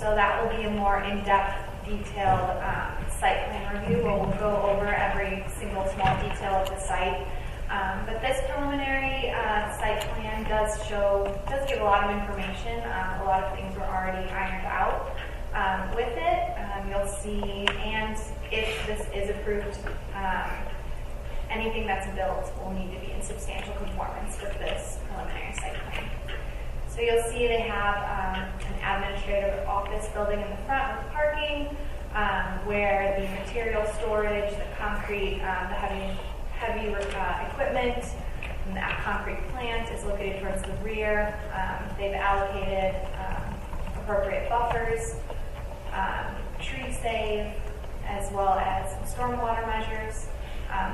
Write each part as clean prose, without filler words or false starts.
So that will be a more in-depth, detailed site plan review where we'll go over every single small detail of the site. But this preliminary site plan does give a lot of information. A lot of things were already ironed out with it. You'll see, and if this is approved, anything that's built will need to be in substantial conformance with this preliminary site plan. So you'll see they have an administrative office building in the front with parking, where the material storage, the concrete, the heavy equipment, and that concrete plant is located towards the rear. They've allocated appropriate buffers, tree save, as well as some stormwater measures.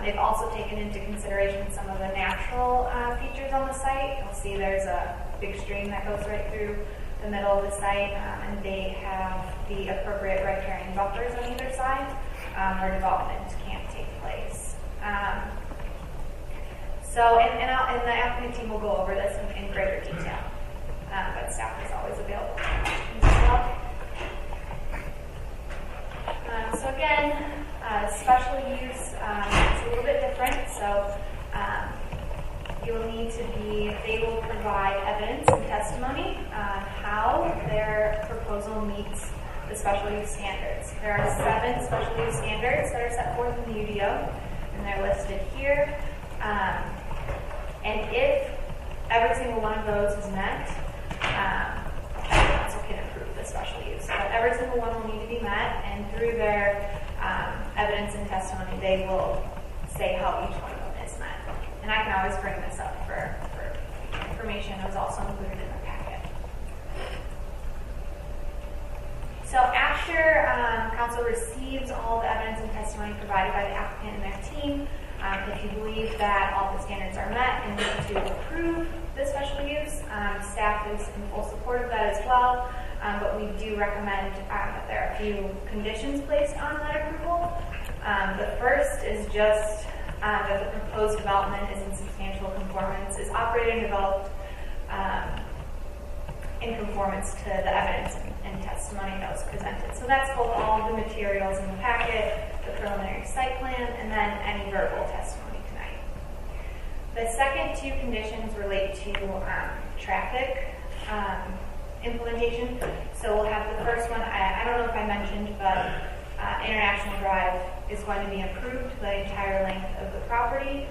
They've also taken into consideration some of the natural features on the site. You'll see there's a big stream that goes right through the middle of the site, and they have the appropriate riparian buffers on either side where development can't take place. And the applicant team will go over this in greater detail, but staff is always available for questions as well. So again, special use is a little bit different. So they will provide evidence and testimony on how their proposal meets the special use standards. There are 7 special use standards that are set forth in the UDO, and they're listed here. And if every single one of those is met, council can approve the special use. But every single one will need to be met, and through their evidence and testimony, they will say how each one of them is met. And I can always bring this up for information that was also included in the packet. So after council receives all the evidence and testimony provided by the applicant and their team, if you believe that all the standards are met and need to approve the special use, staff is in full support of that as well. But we do recommend that there are a few conditions placed on that approval. The first is just that the proposed development is in substantial conformance, is operated and developed in conformance to the evidence and testimony that was presented. So that's both all the materials in the packet, the preliminary site plan, and then any verbal testimony tonight. The second 2 conditions relate to traffic implementation. So we'll have the first one, I don't know if I mentioned, but International Drive is going to be improved the entire length of the property.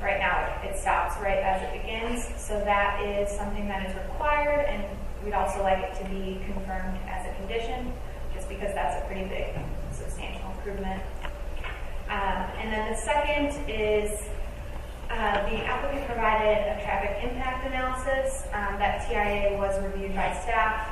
Right now it stops right as it begins, so that is something that is required, and we'd also like it to be confirmed as a condition, just because that's a pretty big, substantial improvement. And then the second is the applicant provided a traffic impact analysis. That TIA was reviewed by staff,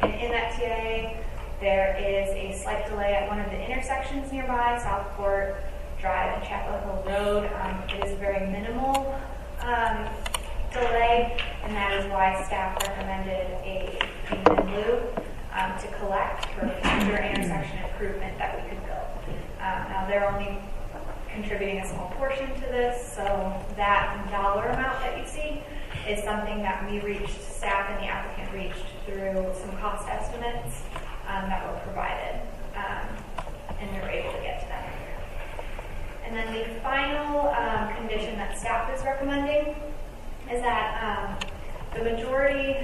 and in that TIA there is a slight delay at one of the intersections nearby, Southport Drive and Chapel Hill Road. It is a very minimal delay, and that is why staff recommended a payment in lieu to collect for future intersection improvement that we could build. Now they're only contributing a small portion to this, so that dollar amount that you see is something that we reached, staff and the applicant reached through some cost estimates that were provided, and we were able to get to that figure. And then the final condition that staff is recommending is that the majority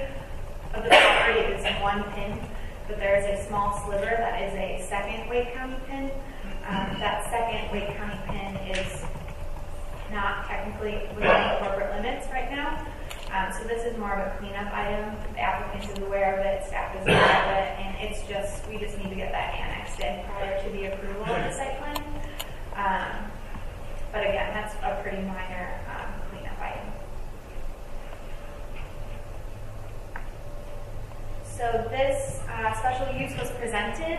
of the property is 1 pin, but there is a small sliver that is a second Wake County pin. That second Wake County pin is not technically within the corporate limits right now. So this is more of a cleanup item. The applicant is aware of it, staff is aware of it, and we just need to get that annexed in prior to the approval of the site plan. But again, that's a pretty minor cleanup item. So this special use was presented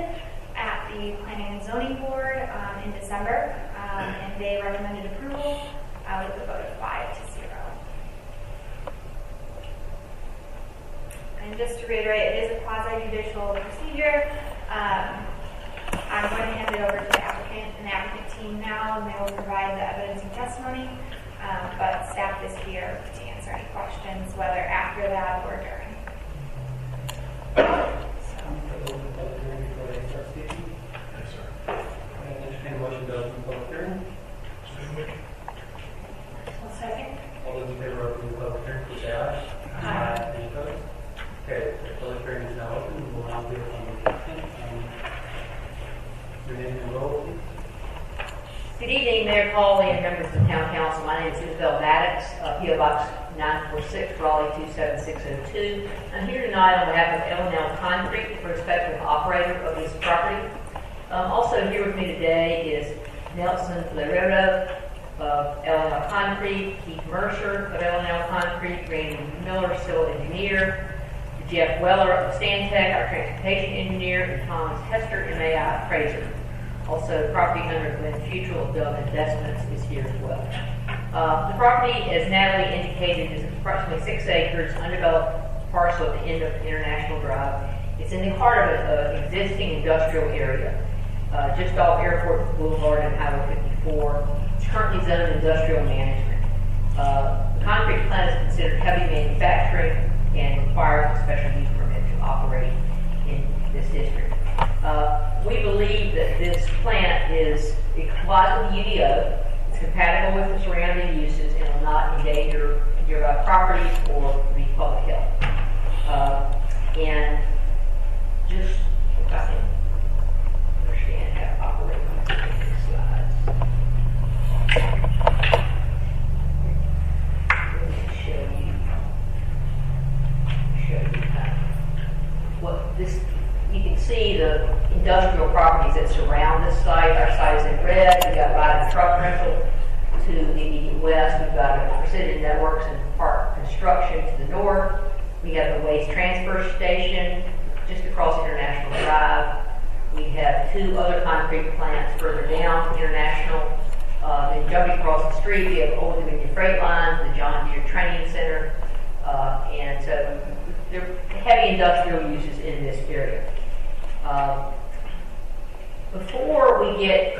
at the Planning and Zoning Board in December, and they recommended approval with a vote of 5-0. And just to reiterate, it is a quasi-judicial procedure. I'm going to hand it over to the applicant and the applicant team now, and they will provide the evidence and testimony. But staff is here to answer any questions, whether after that or during. Public hearing is now open. We will now hear from the applicant. Your name and role, please. Good evening, Mayor Cawley and members of the Town Council. My name is Isabel Maddox, P.O. Box 946, Raleigh 27602. I'm here tonight on behalf of L&L Concrete, the prospective operator of this property. Also here with me today is Nelson Lerero of L&L Concrete, Keith Mercer of L&L Concrete, Randy Miller, civil engineer, Jeff Weller of Stantec, our transportation engineer, and Thomas Hester, MAI appraiser. Also, property owner Glenn Futrell of Dove Investments is here as well. The property, as Natalie indicated, is approximately 6 acres, undeveloped parcel at the end of International Drive. It's in the heart of an existing industrial area, just off Airport Boulevard and Highway 54. It's currently zoned industrial management. The concrete plant is considered heavy manufacturing and requires a special use permit to operate in this district. We believe that this plant it complies with the UDO, it's compatible with the surrounding uses, and will not endanger nearby properties or the public health. And just if I can understand how to operate on these slides. Let me show you what this. You can see the industrial properties that surround this site. Our site is in red. We've got Ride and Truck Rental to the immediate west. We've got Precision Networks and Park Construction to the north. We have the Waste Transfer Station just across International Drive. We have 2 other concrete plants further down International. Then jumping across the street, we have Old Dominion Freight Line, the John Deere Training Center, and so there are heavy industrial uses in this area. Before we get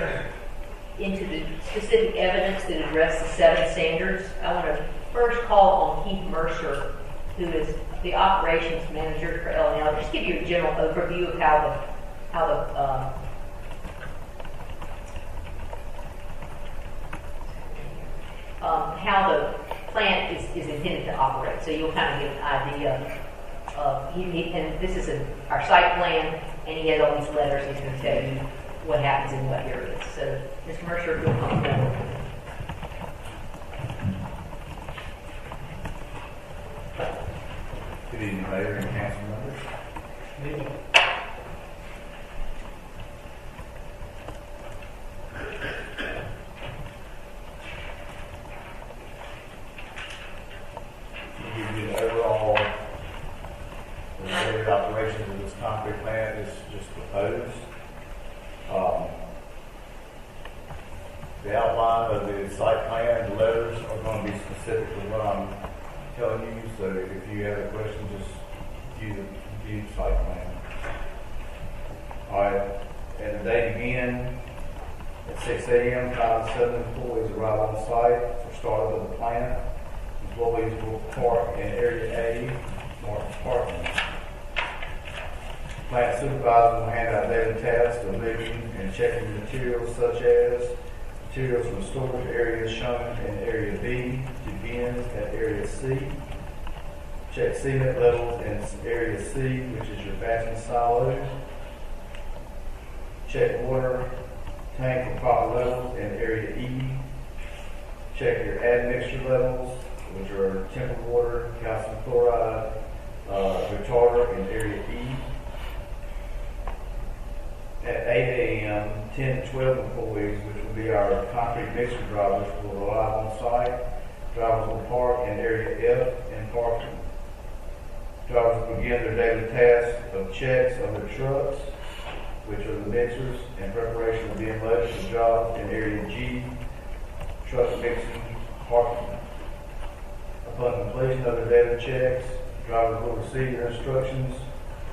into the specific evidence that address the 7 standards, I want to first call on Keith Mercer, who is the operations manager for L&L. Just give you a general overview of how the plant is intended to operate. So you'll kind of get an idea of, and this is our site plan, and he has all these letters. He's going to tell you what happens in what areas. So, Mr. Mercer, you'll come forward. Good evening, Mayor and Council members. Good evening. Overall, the daily operations of this concrete plant is just proposed. The outline of the site plan, the letters are going to be specific to what I'm telling you. So if you have a question, just view the site plan. All right, and the day began at 6 a.m. 5 to 7 employees arrive on site for startup of the plant. Employees will park in Area A, marked parking. Plant supervisor will hand out daily tasks of moving and checking materials such as materials from storage areas shown in Area B to bins at Area C. Check cement levels in Area C, which is your batching silo. Check water tank for proper levels in Area E. Check your admixture levels, which are tempered water, calcium chloride, retarder in Area E. At 8 a.m., 10 to 12 employees, which will be our concrete mixer drivers, will arrive on site. Drivers will park in Area F and parking. Drivers will begin their daily tasks of checks of their trucks, which are the mixers, and preparation of being loaded for jobs in Area G, truck mixing, parking. Upon completion of their daily checks, drivers will receive their instructions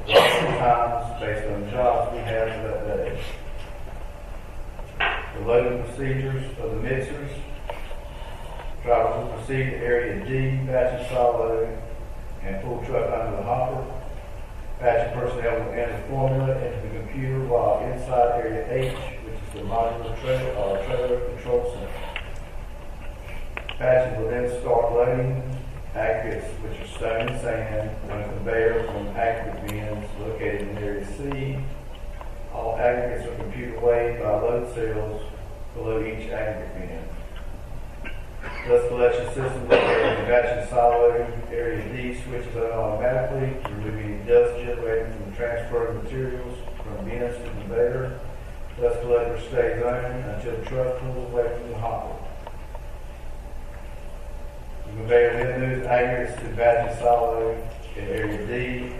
for times based on the jobs we have for that day. The loading procedures of the mixers. Drivers will proceed to Area D, batching silo, and pull truck under the hopper. Batching personnel will enter formula into the computer while inside Area H, which is the modular trailer control center. Batching will then start loading aggregates, which are stone and sand, on a conveyor from aggregate bins located in Area C. All aggregates are computed weighed by load cells below each aggregate bin. Dust collection system located in batch and silo Area D switches on automatically, removing dust generated from transferring materials from bins to conveyor. Dust collector stays on until the truck pulls away from the hopper. The conveyor then moves aggregates to batch and silo in Area D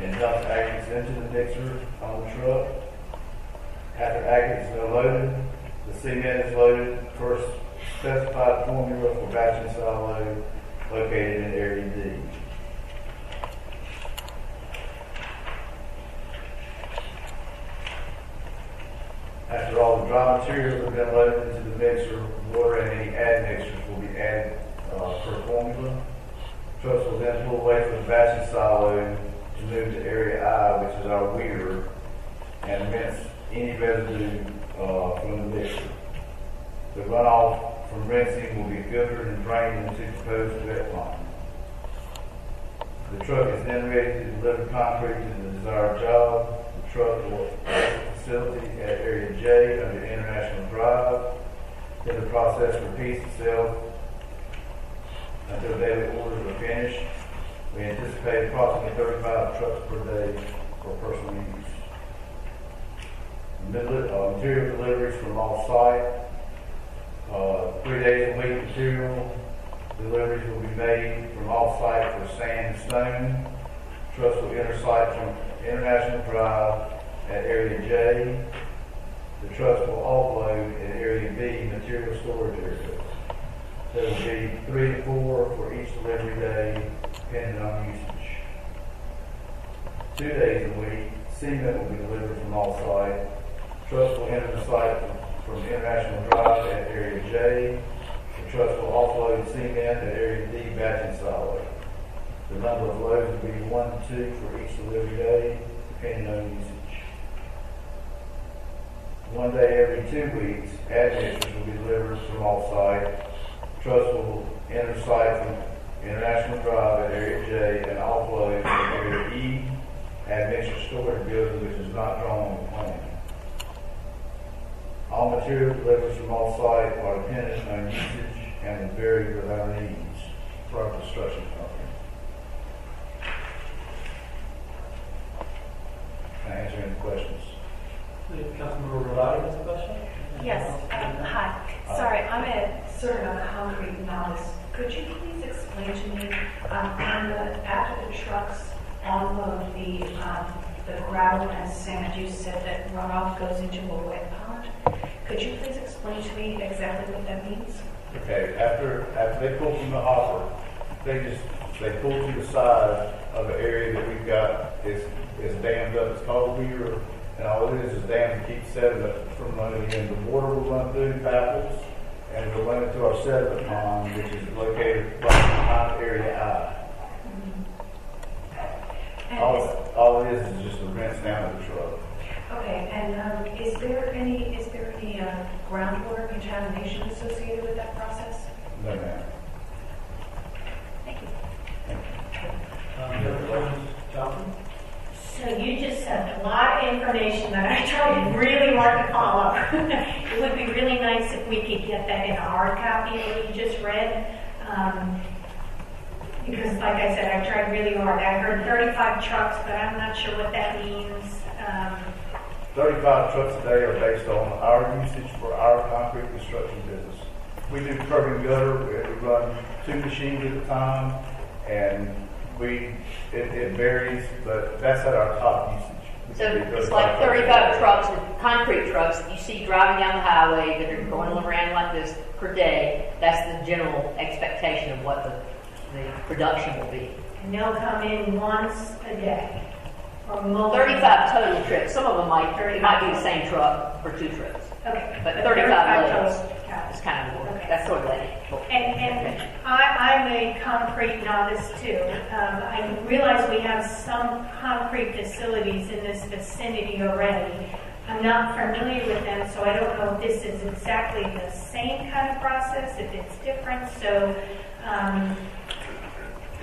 and dumps aggregates into the mixer on the truck. After aggregates are loaded, the cement is loaded per specified formula for batch and silo located in Area D. After all the dry materials have been loaded into the mixer, water and any add mixtures will be added per formula. Trucks will then pull away from the batch and silo to move to Area I, which is our weir, and rinse any residue from the mixer. The runoff from rinsing will be filtered and drained into proposed wet pond. The truck is then ready to deliver concrete to the desired job. The truck will exit the facility at Area J under International Drive. Then the process repeats itself until daily orders are finished. We anticipate approximately 35 trucks per day for personal use. Material deliveries from off-site. 3 days a week material deliveries will be made from off-site for sand and stone. Trucks will enter site from International Drive at Area J. The trucks will offload at Area B material storage areas. There will be 3 to 4 for each delivery day, depending on usage. 2 days a week, cement will be delivered from off-site. Trucks will enter the site from International Drive at Area J. The trucks will offload cement at Area D batch and silo. The number of loads will be 1 to 2 for each delivery day, depending on usage. 1 day every 2 weeks, admixtures will be delivered from off-site. Trucks will enter site from International Drive at Area J and offload at Area E, admixture storage building which is not drawn on the plan. All material deliveries from off-site are dependent on usage and will vary with our needs for our construction company. Can I answer any questions? Councilmember Ravati has a question? Yes, hi. Sorry, I'm sort of a concrete novice. Could you please explain to me, after the trucks unload the gravel and sand, you said that runoff goes into a wet pond. Could you please explain to me exactly what that means? Okay, after they pull from the hopper, they pull to the side of an area that we've got is dammed up. It's called a weir, and all it is dammed to keep sediment from running in. The water will run through baffles, and it will run into our sediment pond, which is located right behind Area I. All it is just a rinse down of the truck. Okay, and is there any groundwater contamination associated with that process? No, ma'am. Thank you. The other questions, Johnson? So you just said a lot of information that I tried really hard to follow. It would be really nice if we could get that in a hard copy of what you just read. Because like I said, I tried really hard. I heard 35 trucks, but I'm not sure what that means. 35 trucks a day are based on our usage for our concrete construction business. We do curb and gutter. We run 2 machines at a time, and it varies, but that's at our top usage. So it's like 35 trucks, concrete trucks that you see driving down the highway that are going around like this per day. That's the general expectation of what the production will be. And they'll come in once a day. Or multiple. 35 total trips. Some of them it might be the same truck for 2 trips. Okay. But 35 loads. total. It's kind of more. Okay. That's sort of And I'm a concrete novice too. I realize we have some concrete facilities in this vicinity already. I'm not familiar with them, so I don't know if this is exactly the same kind of process, if it's different. So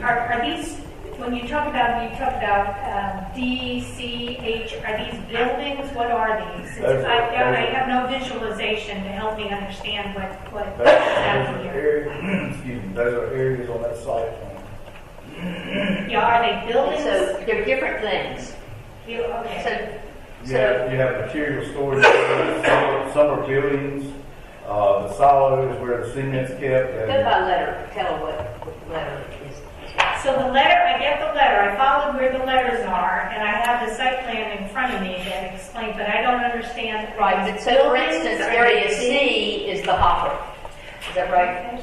Are these, when you talk about D, C, H, are these buildings? What are these? I have no visualization to help me understand what's happening here. Those are areas on that site plan. Yeah, are they buildings? So they're different things. Okay. So You have material storage. Some are buildings. The silo is where the cement's kept. go by letter. Tell what letter is. So the letter, I get the letter, I followed where the letters are, and I have the site plan in front of me that explains, but I don't understand. Right, but so for instance, area C is the hopper. Is that right?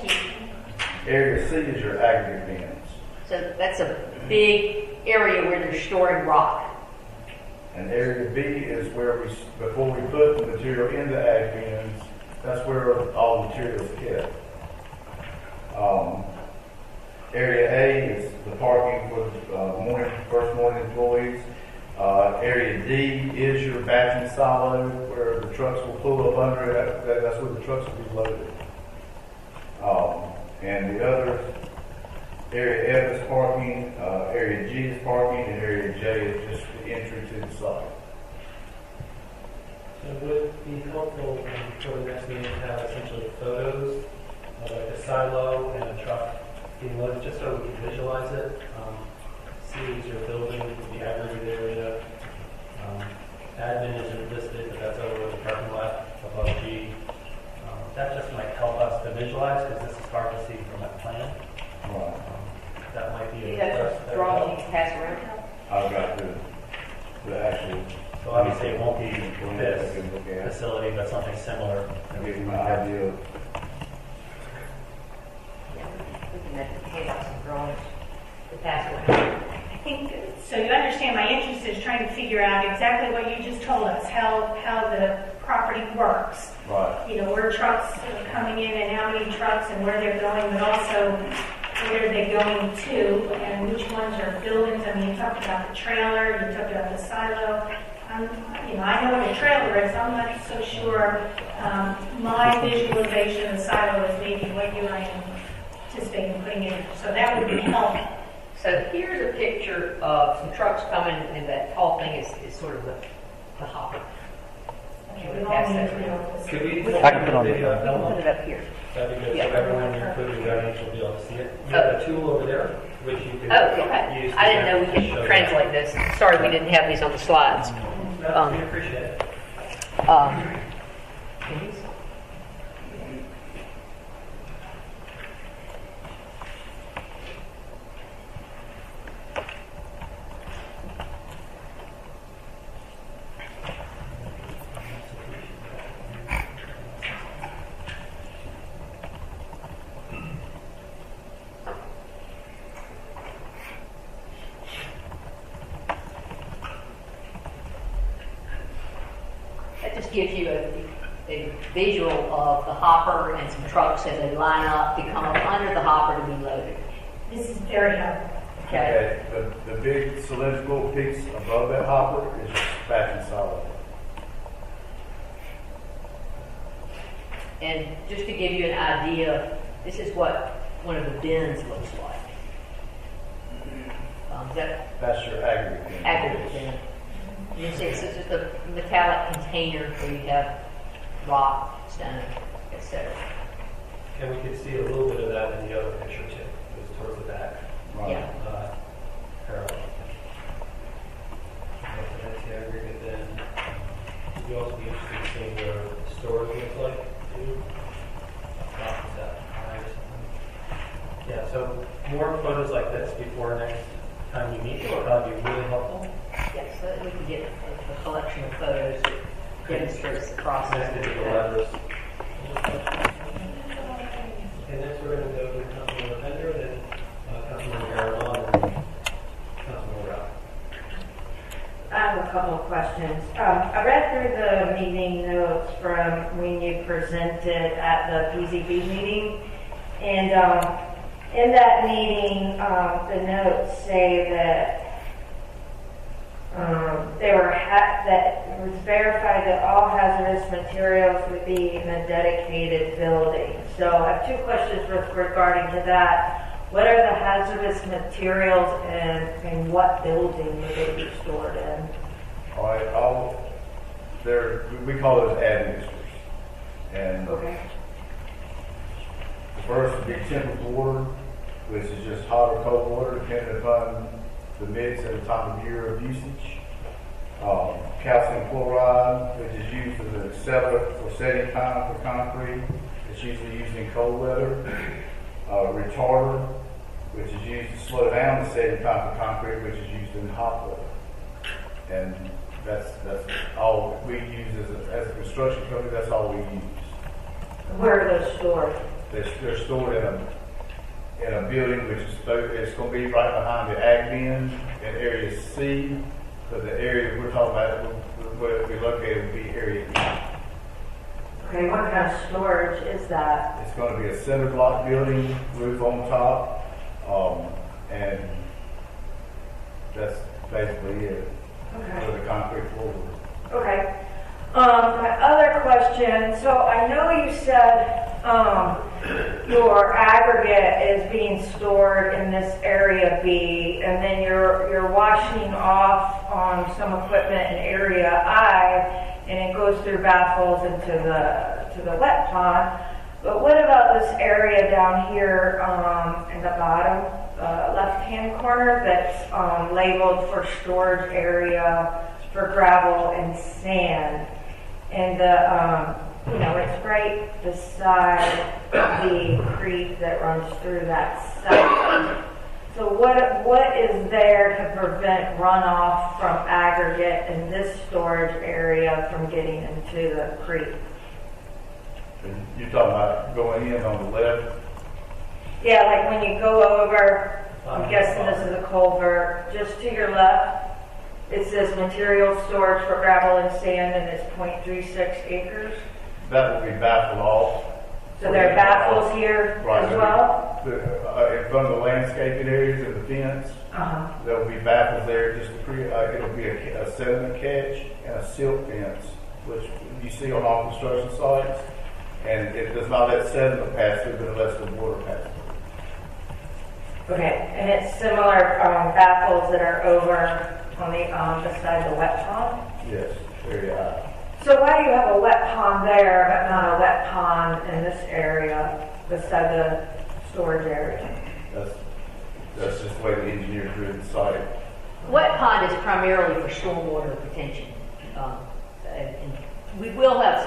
Area C is your aggregate bins. So that's a big area where they're storing rock. And area B is where before we put the material in the ag bins, that's where all the material is kept. Area A is the parking for the first morning employees. Area D is your batching silo where the trucks will pull up under it. That's where the trucks will be loaded. And the other, area F is parking, area G is parking, and area J is just the entry to the site. So would it be helpful for the next meeting to have essentially photos of like a silo and a truck being loaded, just so we can visualize it? C is your building, the aggregate area. Admin isn't listed, but that's over the parking lot above G. That just might help us to visualize, because this is hard to see from that plan. Right. That might be You have a drawing you can pass around. I've got the actual. So obviously it won't be this facility, but something similar. I'll give you an idea of. Yeah, we can hand out some drawings to pass around. I think, so you understand my interest is trying to figure out exactly what you just told us, how the property works. Right. You know, where trucks are coming in and how many trucks and where they're going, but also where are they going to and which ones are buildings. I mean, you talked about the trailer, you talked about the silo. I know what a trailer is. I'm not so sure. My visualization of the silo is maybe what you are anticipating putting in. So that would be helpful. So here's a picture of some trucks coming, and that tall thing is sort of the hopper. Okay, we all need to know. Could we I can put on video the- We can put it up here. That'd be good. Yeah. So everyone in your food audience will be able to see it. You have a tool over there, which you can Oh, okay. use. I didn't know we show could that. translate this. Sorry we didn't have these on the slides. No, we appreciate it. That just gives you a visual of the hopper and some trucks as they line up to come up under the hopper to be loaded. This is very helpful. Okay. The big cylindrical piece above that hopper is your batching silo. And just to give you an idea, this is what one of the bins looks like. Is that That's your aggregate bin. aggregate bin? You see, it's just a metallic container where you have rock, stone, etc. And we could see a little bit of that in the other picture too. It was towards the back. Right. Yeah. Parallel. So that's the aggregate then. Would you also be interested in seeing what the storage looks like too? Is that high or something? Yeah, so more photos like this before next time you meet will probably be really helpful. Yes, so that we can get a collection of photos that demonstrates the process. Next to the letters. And next we're going to go to Councilmember Bender, then Councilmember Garrett, and Councilmember Rao. I have a couple of questions. I read through the meeting notes from when you presented at the PZB meeting, and in that meeting, the notes say that that it was verified that all hazardous materials would be in a dedicated building. So I have two questions regarding to that. what are the hazardous materials and what building would they be stored in? All right, we call those admixtures. And Okay. the first would be tempered water, which is just hot or cold water, depending upon the mix at the time of year of usage. Calcium chloride, which is used as an accelerant for setting time for concrete. It's usually used in cold weather. Retarder, which is used to slow down the setting time for concrete, which is used in hot weather. And that's all we use as a construction company. That's all we use. Where are those stored? They're stored in a building which is it's going to be right behind the ag bin in area C. But the area we're talking about, where it'll be located, would be area E. Okay, what kind of storage is that? It's going to be a cinder block building, roof on top, and that's basically it Okay. for the concrete floor. Okay. My other question, so I know you said your aggregate is being stored in this area B, and then you're washing off on some equipment in area I, and it goes through baffles into the wet pond. But what about this area down here in the bottom left-hand corner that's labeled for storage area for gravel and sand? And it's right beside the creek that runs through that site. So what is there to prevent runoff from aggregate in this storage area from getting into the creek? And you're talking about going in on the left? Yeah, like when you go over, I'm guessing this is a culvert, just to your left, it says material storage for gravel and sand, and it's 0.36 acres. That will be baffled off. So there are baffles here Right. as well? In front of the landscaping areas and the fence, Uh-huh. there will be baffles there just to create, it'll be a sediment catch and a silt fence, which you see on all construction sites. And it does not let sediment pass through, but it lets the water pass through. Okay, and it's similar baffles that are over on the beside the wet pond? Yes, area I. So why do you have a wet pond there, but not a wet pond in this area beside the storage area? That's just the way the engineer drew the site. Wet pond is primarily for stormwater retention. And we will have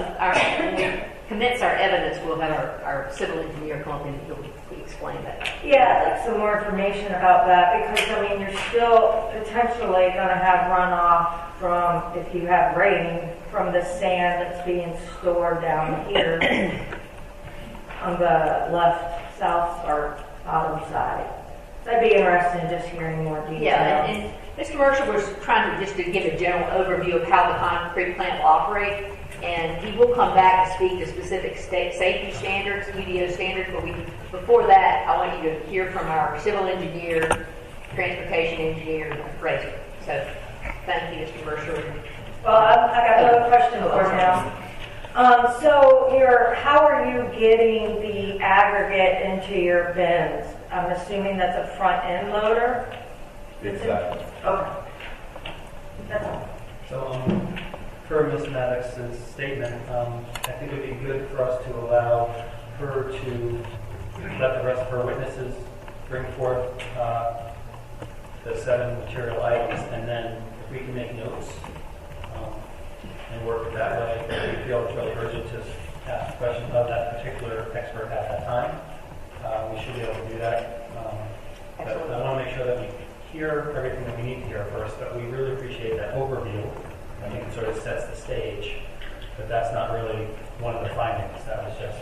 when we commence our evidence, we'll have our civil engineer come up and he'll explain that. Yeah, I'd like some more information about that, because you're still potentially going to have runoff from, if you have rain, from the sand that's being stored down here on the left, south, or bottom side. So I'd be interested in just hearing more details. Yeah, and Mr. Mercer was trying to give a general overview of how the concrete plant will operate, and he will come back and speak to specific safety standards, UDO standards, but before that, I want you to hear from our civil engineer, transportation engineer, and appraiser. So, thank you, Mr. Mercer. Well, I got another question for you now. How are you getting the aggregate into your bins? I'm assuming that's a front end loader? Exactly. Okay. That's all. So, per Ms. Maddox's statement, I think it would be good for us to allow her to let the rest of her witnesses bring forth the 7 material items, and then if we can make notes and work it that way, if we feel it's really urgent to ask a question of that particular expert at that time, we should be able to do that. But I want to make sure that we hear everything that we need to hear first, but we really appreciate that overview. I think it sort of sets the stage, but that's not really one of the findings. That was just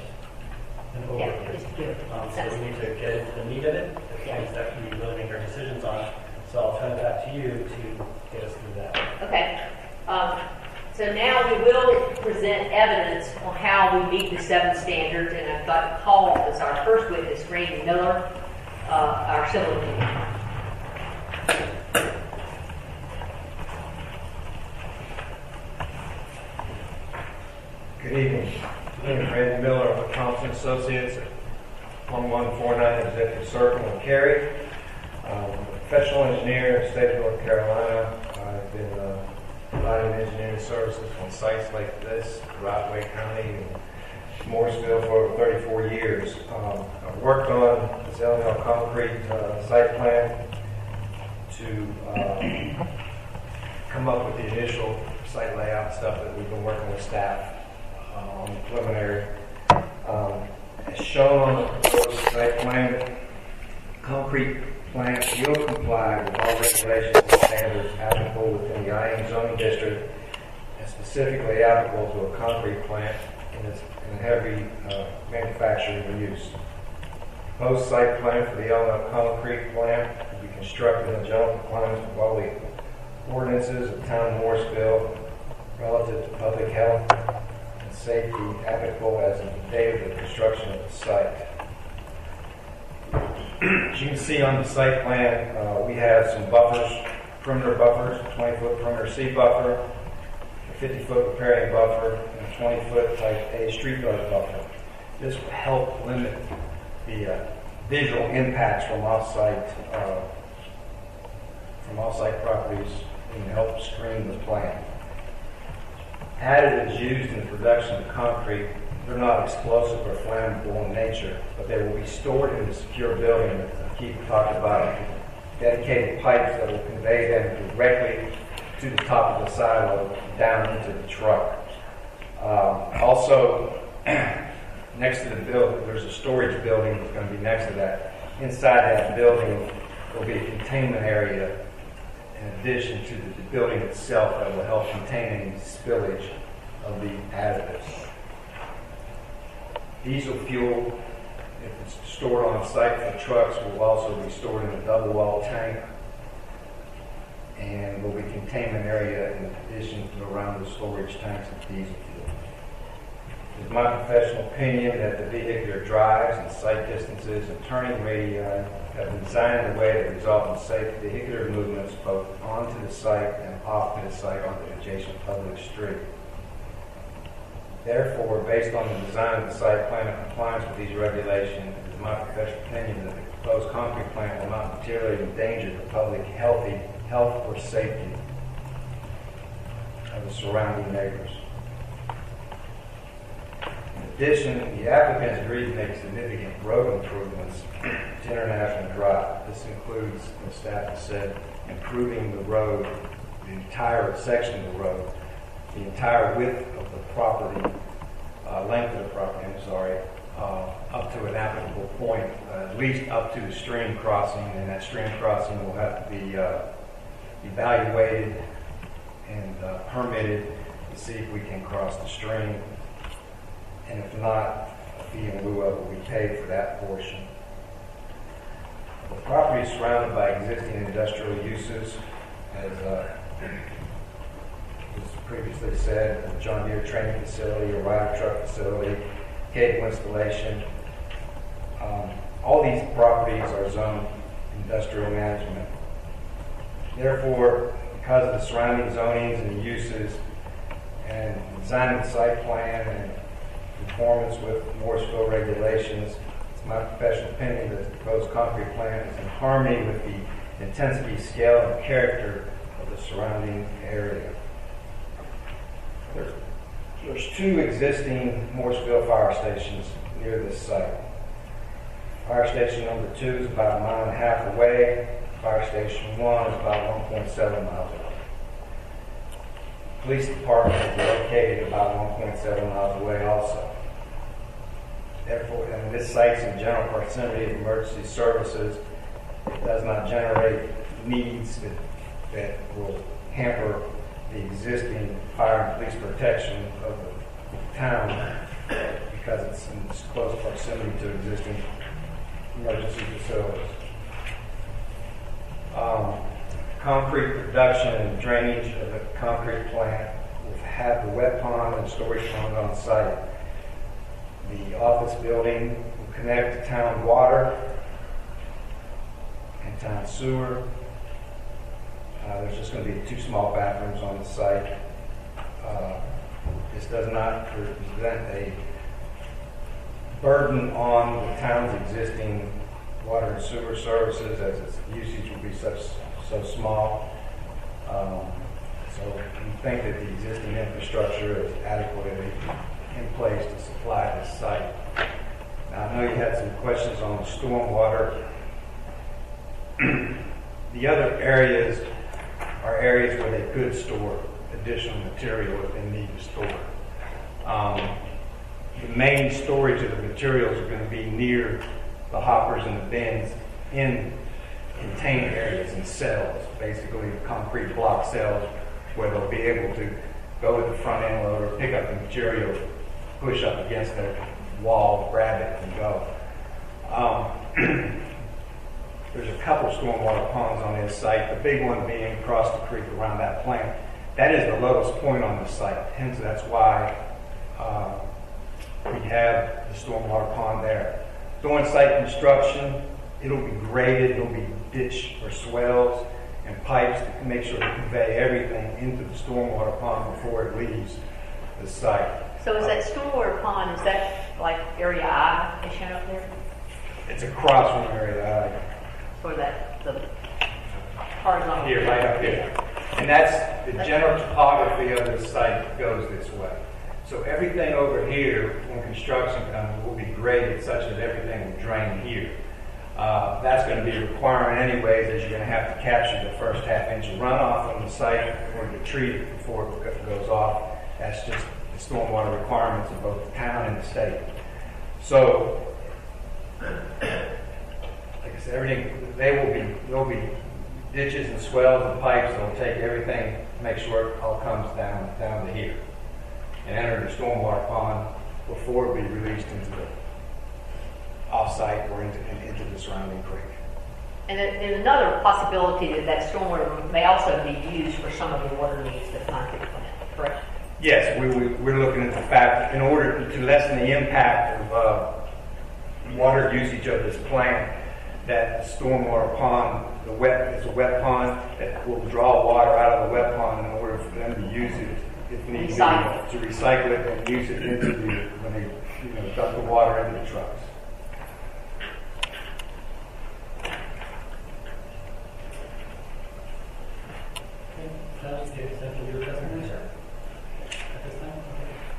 an overview. Yeah, just to give it So we need to get into the meat of it, the things that we really make our decisions on. So I'll turn it back to you to get us through that. Okay. So now we will present evidence on how we meet the 7 standards, and I've got Paul as our first witness, Randy Miller, our civil engineer. Good evening. My name is Randy Miller of Thompson Associates at 1149 Executive Circle in Cary. I'm a professional engineer in the state of North Carolina. I've been providing engineering services on sites like this, Rockaway County and Morrisville for over 34 years. I've worked on this L&L concrete site plan to come up with the initial site layout stuff that we've been working with staff on the preliminary. As shown on the proposed site plan, concrete plant will comply with all regulations and standards applicable within the IM zoning district and specifically applicable to a concrete plant in heavy manufacturing use. Proposed site plan for the L&L concrete plant will be constructed in general compliance with all the ordinances of Town of Morrisville relative to public health and safety applicable as of the date of the construction of the site. As you can see on the site plan, we have some buffers, perimeter buffers, a 20-foot perimeter C buffer, a 50-foot riparian buffer, and a 20-foot type A street guard buffer. This will help limit the visual impacts from off-site properties and help screen the plant. Additives used in the production of concrete, they're not explosive or flammable in nature, but they will be stored in a secure building that Keith talked about, dedicated pipes that will convey them directly to the top of the silo down into the truck. Also, next to the building, there's a storage building that's going to be next to that. Inside that building, there'll be a containment area in addition to the building itself that will help contain any spillage of the additives. Diesel fuel, if it's stored on site for trucks, will also be stored in a double wall tank and will be containment area in addition to around the storage tanks of diesel fuel. It is my professional opinion that the vehicular drives and sight distances and turning radii have been designed in a way that result in safe vehicular movements both onto the site and off to the site onto the adjacent public street. Therefore, based on the design of the site plan and compliance with these regulations, it is my professional opinion that the proposed concrete plant will not materially endanger the public health or safety of the surrounding neighbors. In addition, the applicants agreed to make significant road improvements to International Drive. This includes, the staff has said, improving the road, the entire section of the road, the entire width of the property, length of the property, up to an applicable point, at least up to the stream crossing, and that stream crossing will have to be evaluated and permitted to see if we can cross the stream. And if not, a fee in lieu of will be paid for that portion. The property is surrounded by existing industrial uses, as was previously said, a John Deere training facility, a Ryder truck facility, cable installation. All these properties are zoned industrial management. Therefore, because of the surrounding zonings and the uses and the design of the site plan and conformance with Morrisville regulations, it's my professional opinion that the proposed concrete plant is in harmony with the intensity, scale, and character of the surrounding area. There's two existing Morrisville fire stations near this site. Fire station number 2 is about 1.5 miles away. Fire station 1 is about 1.7 miles away. Police department is located about 1.7 miles away also. Therefore, and this site's in general proximity of emergency services. It does not generate needs that will hamper the existing fire and police protection of the town because it's in close proximity to existing emergency facilities. Concrete production and drainage of the concrete plant will have the wet pond and storage pond on site. The office building will connect to town water and town sewer. There's just going to be 2 small bathrooms on the site. This does not present a burden on the town's existing water and sewer services, as its usage will be so small. So we think that the existing infrastructure is adequately in place to supply this site. Now, I know you had some questions on stormwater. The other areas are areas where they could store additional material if they need to store. The main storage of the materials are going to be near the hoppers and the bins in contained areas and cells, basically concrete block cells, where they'll be able to go with the front end loader, pick up the material, push up against the wall, grab it, and go. There's a couple stormwater ponds on this site, the big one being across the creek around that plant. That is the lowest point on the site, hence that's why we have the stormwater pond there. During site construction, it'll be graded, it'll be ditch or swells and pipes to make sure to convey everything into the stormwater pond before it leaves the site. So is that stormwater pond, is that like area I, they shown up there? It's across from area For that, the horizontal? here, right up here. And that's the general topography of the site goes this way. So everything over here, when construction comes, will be graded such that everything will drain here. That's going to be a requirement anyways, as you're going to have to capture the first half-inch of runoff from the site or to treat it before it goes off. That's just the stormwater requirements of both the town and the state. So, like I said, everything, there'll be ditches and swells and pipes that'll take everything, make sure it all comes down to here and enter the stormwater pond before it be released into the off-site or into the surrounding creek. And there's another possibility that stormwater may also be used for some of the water needs of the concrete plant, correct? Yes, we're looking at the fact, in order to lessen the impact of water usage of this plant, that the stormwater pond, it's a wet pond that will draw water out of the wet pond in order for them to use it if needed to recycle it and use it into when they dump the water into the trucks.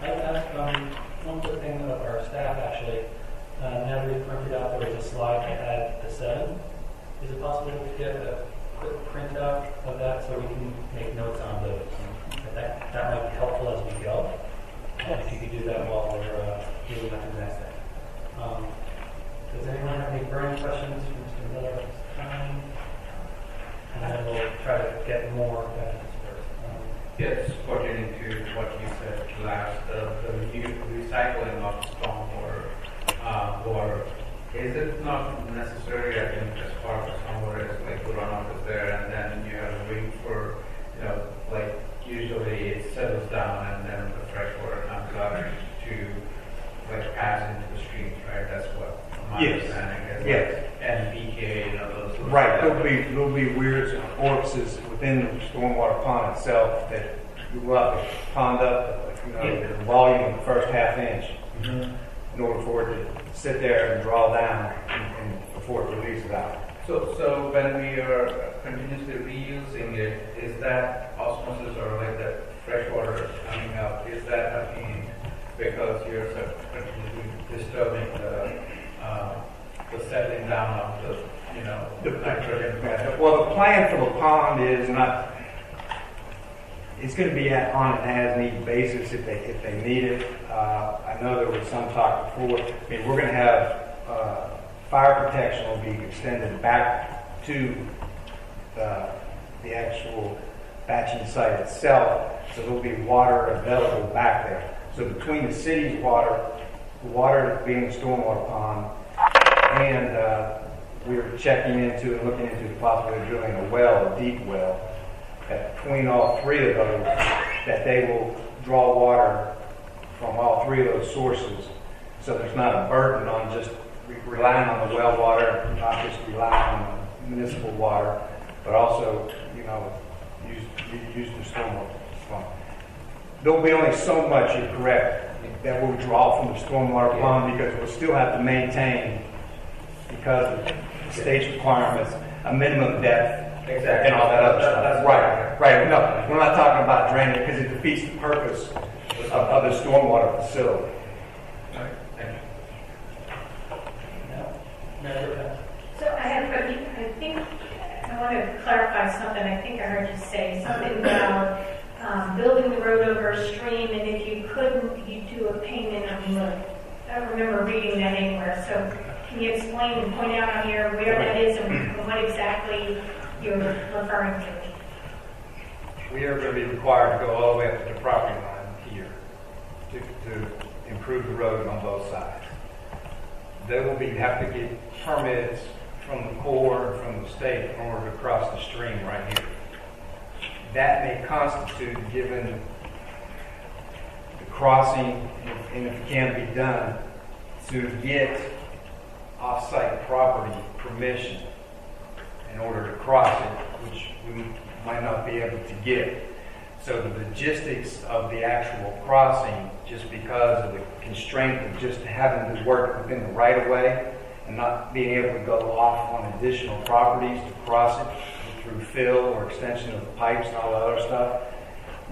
I'd ask one quick thing of our staff actually. Now we printed out, there was a slide that had the 7. Is it possible to get a quick printout of that so we can make notes on those? That might be helpful as we go. If you could do that while we're moving up to the next thing. Does anyone have any burning questions for Mr. Miller at this time? And then we'll try to get more evidence first. Yes, pertaining to what you said last, the recycling of stormwater water. Is it not necessary, I think, as far as stormwater is like the runoff is there and then you have to wait for, like usually it settles down and then the fresh water comes out to like pass into the streams, right? That's what my understanding is. Yes. And BK, those. Right. There'll be weirs and orifices within the stormwater pond itself that will have to pond up, the volume of the first half-inch in order for it to sit there and draw down and before it releases out. So when we are continuously reusing it, is that osmosis or like that fresh water coming out, is that happening because you're continuously disturbing the settling down of the nitrogen? Well, the plan for the pond is not. It's going to be on an as-needed basis if they need it. I know there was some talk before. I mean, we're going to have fire protection will be extended back to the actual batching site itself, so there'll be water available back there. So between the city's water, the water being the stormwater pond, and we're checking into and looking into the possibility of drilling a well, a deep well, that between all three of those, that they will draw water from all three of those sources, so there's not a burden on just relying on the well water, not just relying on the municipal water, but also, use the stormwater pump. There'll be only so much, you're correct, that will draw from the stormwater pond, because we'll still have to maintain, because of the state's requirements, a minimum depth Exactly. and all that other stuff. That's Right. No, we're not talking about draining, because it defeats the purpose of the stormwater facility. All right, thank you. So I think, I want to clarify something. I think I heard you say something about building the road over a stream, and if you couldn't, you do a payment of lieu. I don't remember reading that anywhere. So can you explain and point out on here where that is and what exactly you're referring to? We are going to be required to go all the way up to the property line here to improve the road on both sides. They will have to get permits from the Corps and from the state in order to cross the stream right here. That may constitute, given the crossing, and if it can be done, to get off-site property permission in order to cross it, which we might not be able to get. So the logistics of the actual crossing, just because of the constraint of just having to work within the right-of-way and not being able to go off on additional properties to cross it through fill or extension of the pipes and all that other stuff,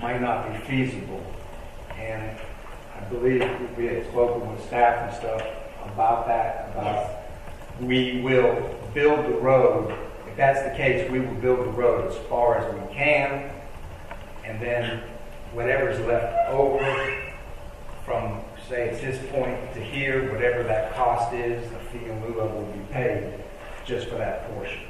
might not be feasible. And I believe we had spoken with staff and stuff about that, we will build the road. If that's the case, we will build the road as far as we can, and then whatever's left over from, say, it's this point to here, whatever that cost is, the fee in lieu of will be paid just for that portion.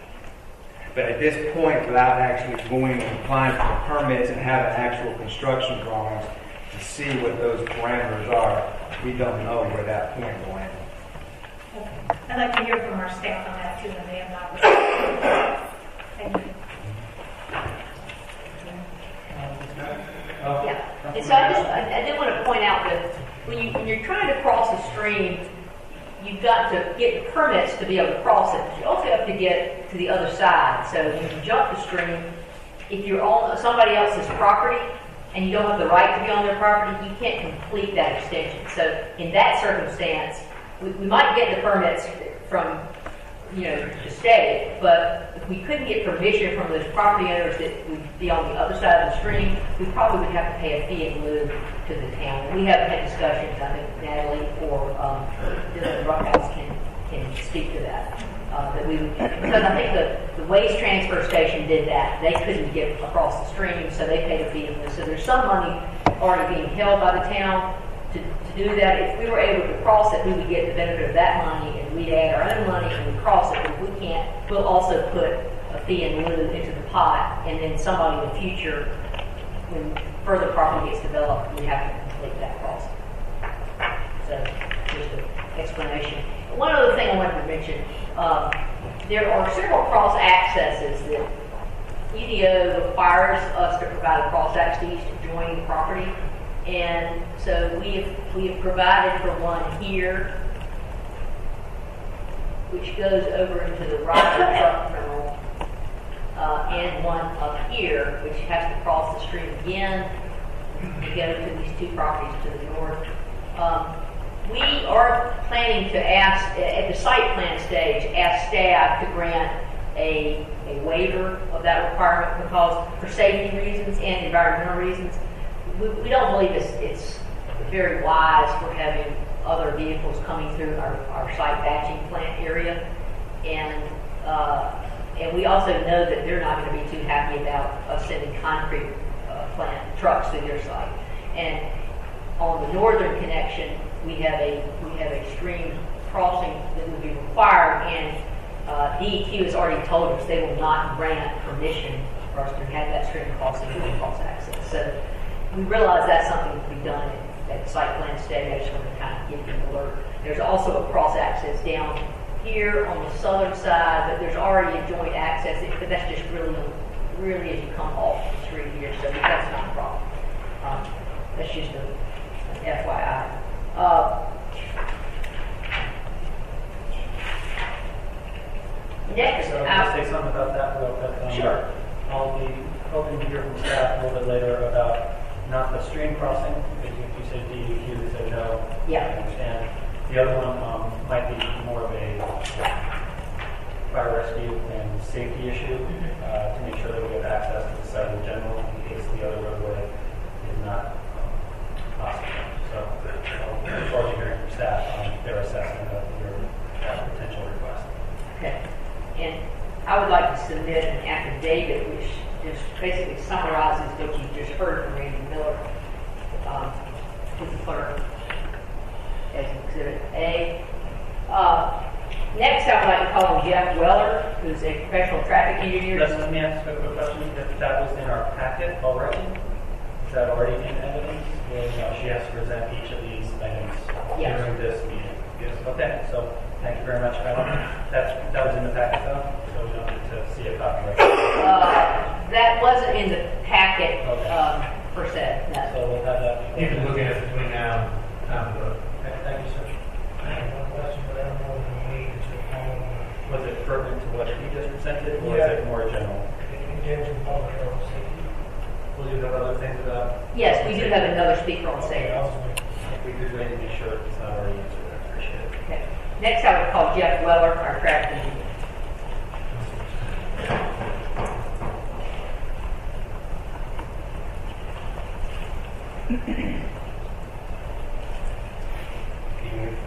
But at this point, without actually going and applying for permits and having actual construction drawings to see what those parameters are, we don't know where that point will end. Okay. I'd like to hear from our staff on that too, when they have not. Thank you. Yeah, and so I did want to point out that when you're trying to cross a stream, you've got to get permits to be able to cross it. You also have to get to the other side. So when you jump the stream, if you're on somebody else's property and you don't have the right to be on their property, you can't complete that extension. So in that circumstance, we might get the permits from, the state, but if we couldn't get permission from those property owners that would be on the other side of the stream, we probably would have to pay a fee in lieu to the town. We haven't had discussions. I think Natalie or Dylan Ruckhouse can speak to that. Because I think the waste transfer station did that. They couldn't get across the stream, so they paid a fee in lieu. So there's some money already being held by the town to do that. If we were able to cross it, we would get the benefit of that money, and we'd add our own money and we'd cross it. But if we can't, we'll also put a fee in lieu into the pot, and then somebody in the future, when further property gets developed, we have to complete that crossing. So just an explanation. One other thing I wanted to mention, there are several cross accesses that UDO requires us to provide a cross access to join property. And so we have provided for one here, which goes over into the right truck terminal, and one up here, which has to cross the street again and go to these two properties to the north. We are planning to ask, at the site plan stage, ask staff to grant a waiver of that requirement, because for safety reasons and environmental reasons, we don't believe it's very wise for having other vehicles coming through our site batching plant area. And we also know that they're not going to be too happy about us sending concrete plant trucks through their site. And on the northern connection, we have a stream crossing that would be required, and DEQ has already told us they will not grant permission for us to have that stream crossing with cross access. So we realize that's something to be done at site plan stage. I just want to kind of give you an alert. There's also a cross access down here on the southern side, but there's already a joint access, but that's just really as you come off the street here, so that's not a problem. That's just an FYI. Next, So I'll say something about that real quick. Sure. I'll be hoping to hear from staff a little bit later about not the stream crossing, because you said DEQ, they said no. Yeah. I understand. The other one might be more of a fire rescue and safety issue to make sure that we have access to the site in general in case the other roadway is not possible. So I look forward to hearing from staff on their assessment of your potential request. Okay. And I would like to submit an affidavit which just basically summarizes what you just heard from Randy Miller to the clerk as Exhibit A. Next, I would like to call on Jeff Weller, who's a professional traffic engineer. Let me ask a quick question. If that was in our packet already, is that already in evidence? Or she has to present each of these items Yes. during this meeting? Yes. Okay, so thank you very much, Alan. That was in the packet though, so we don't need to see a copy right now. That wasn't in the packet Okay. per se. No. So we'll have that. You can look at it between now and down the road. Okay, thank you, sir. I have one question, but I don't know if we need to Was it pertinent to what you just presented, or Yeah. is it more general? engage in public health safety. Will you have other things about? Yes, we do have another speaker on stage. If we could wait to make sure it's not already answered, I appreciate it. Okay. Next, I would call Jeff Weller, our traffic engineer.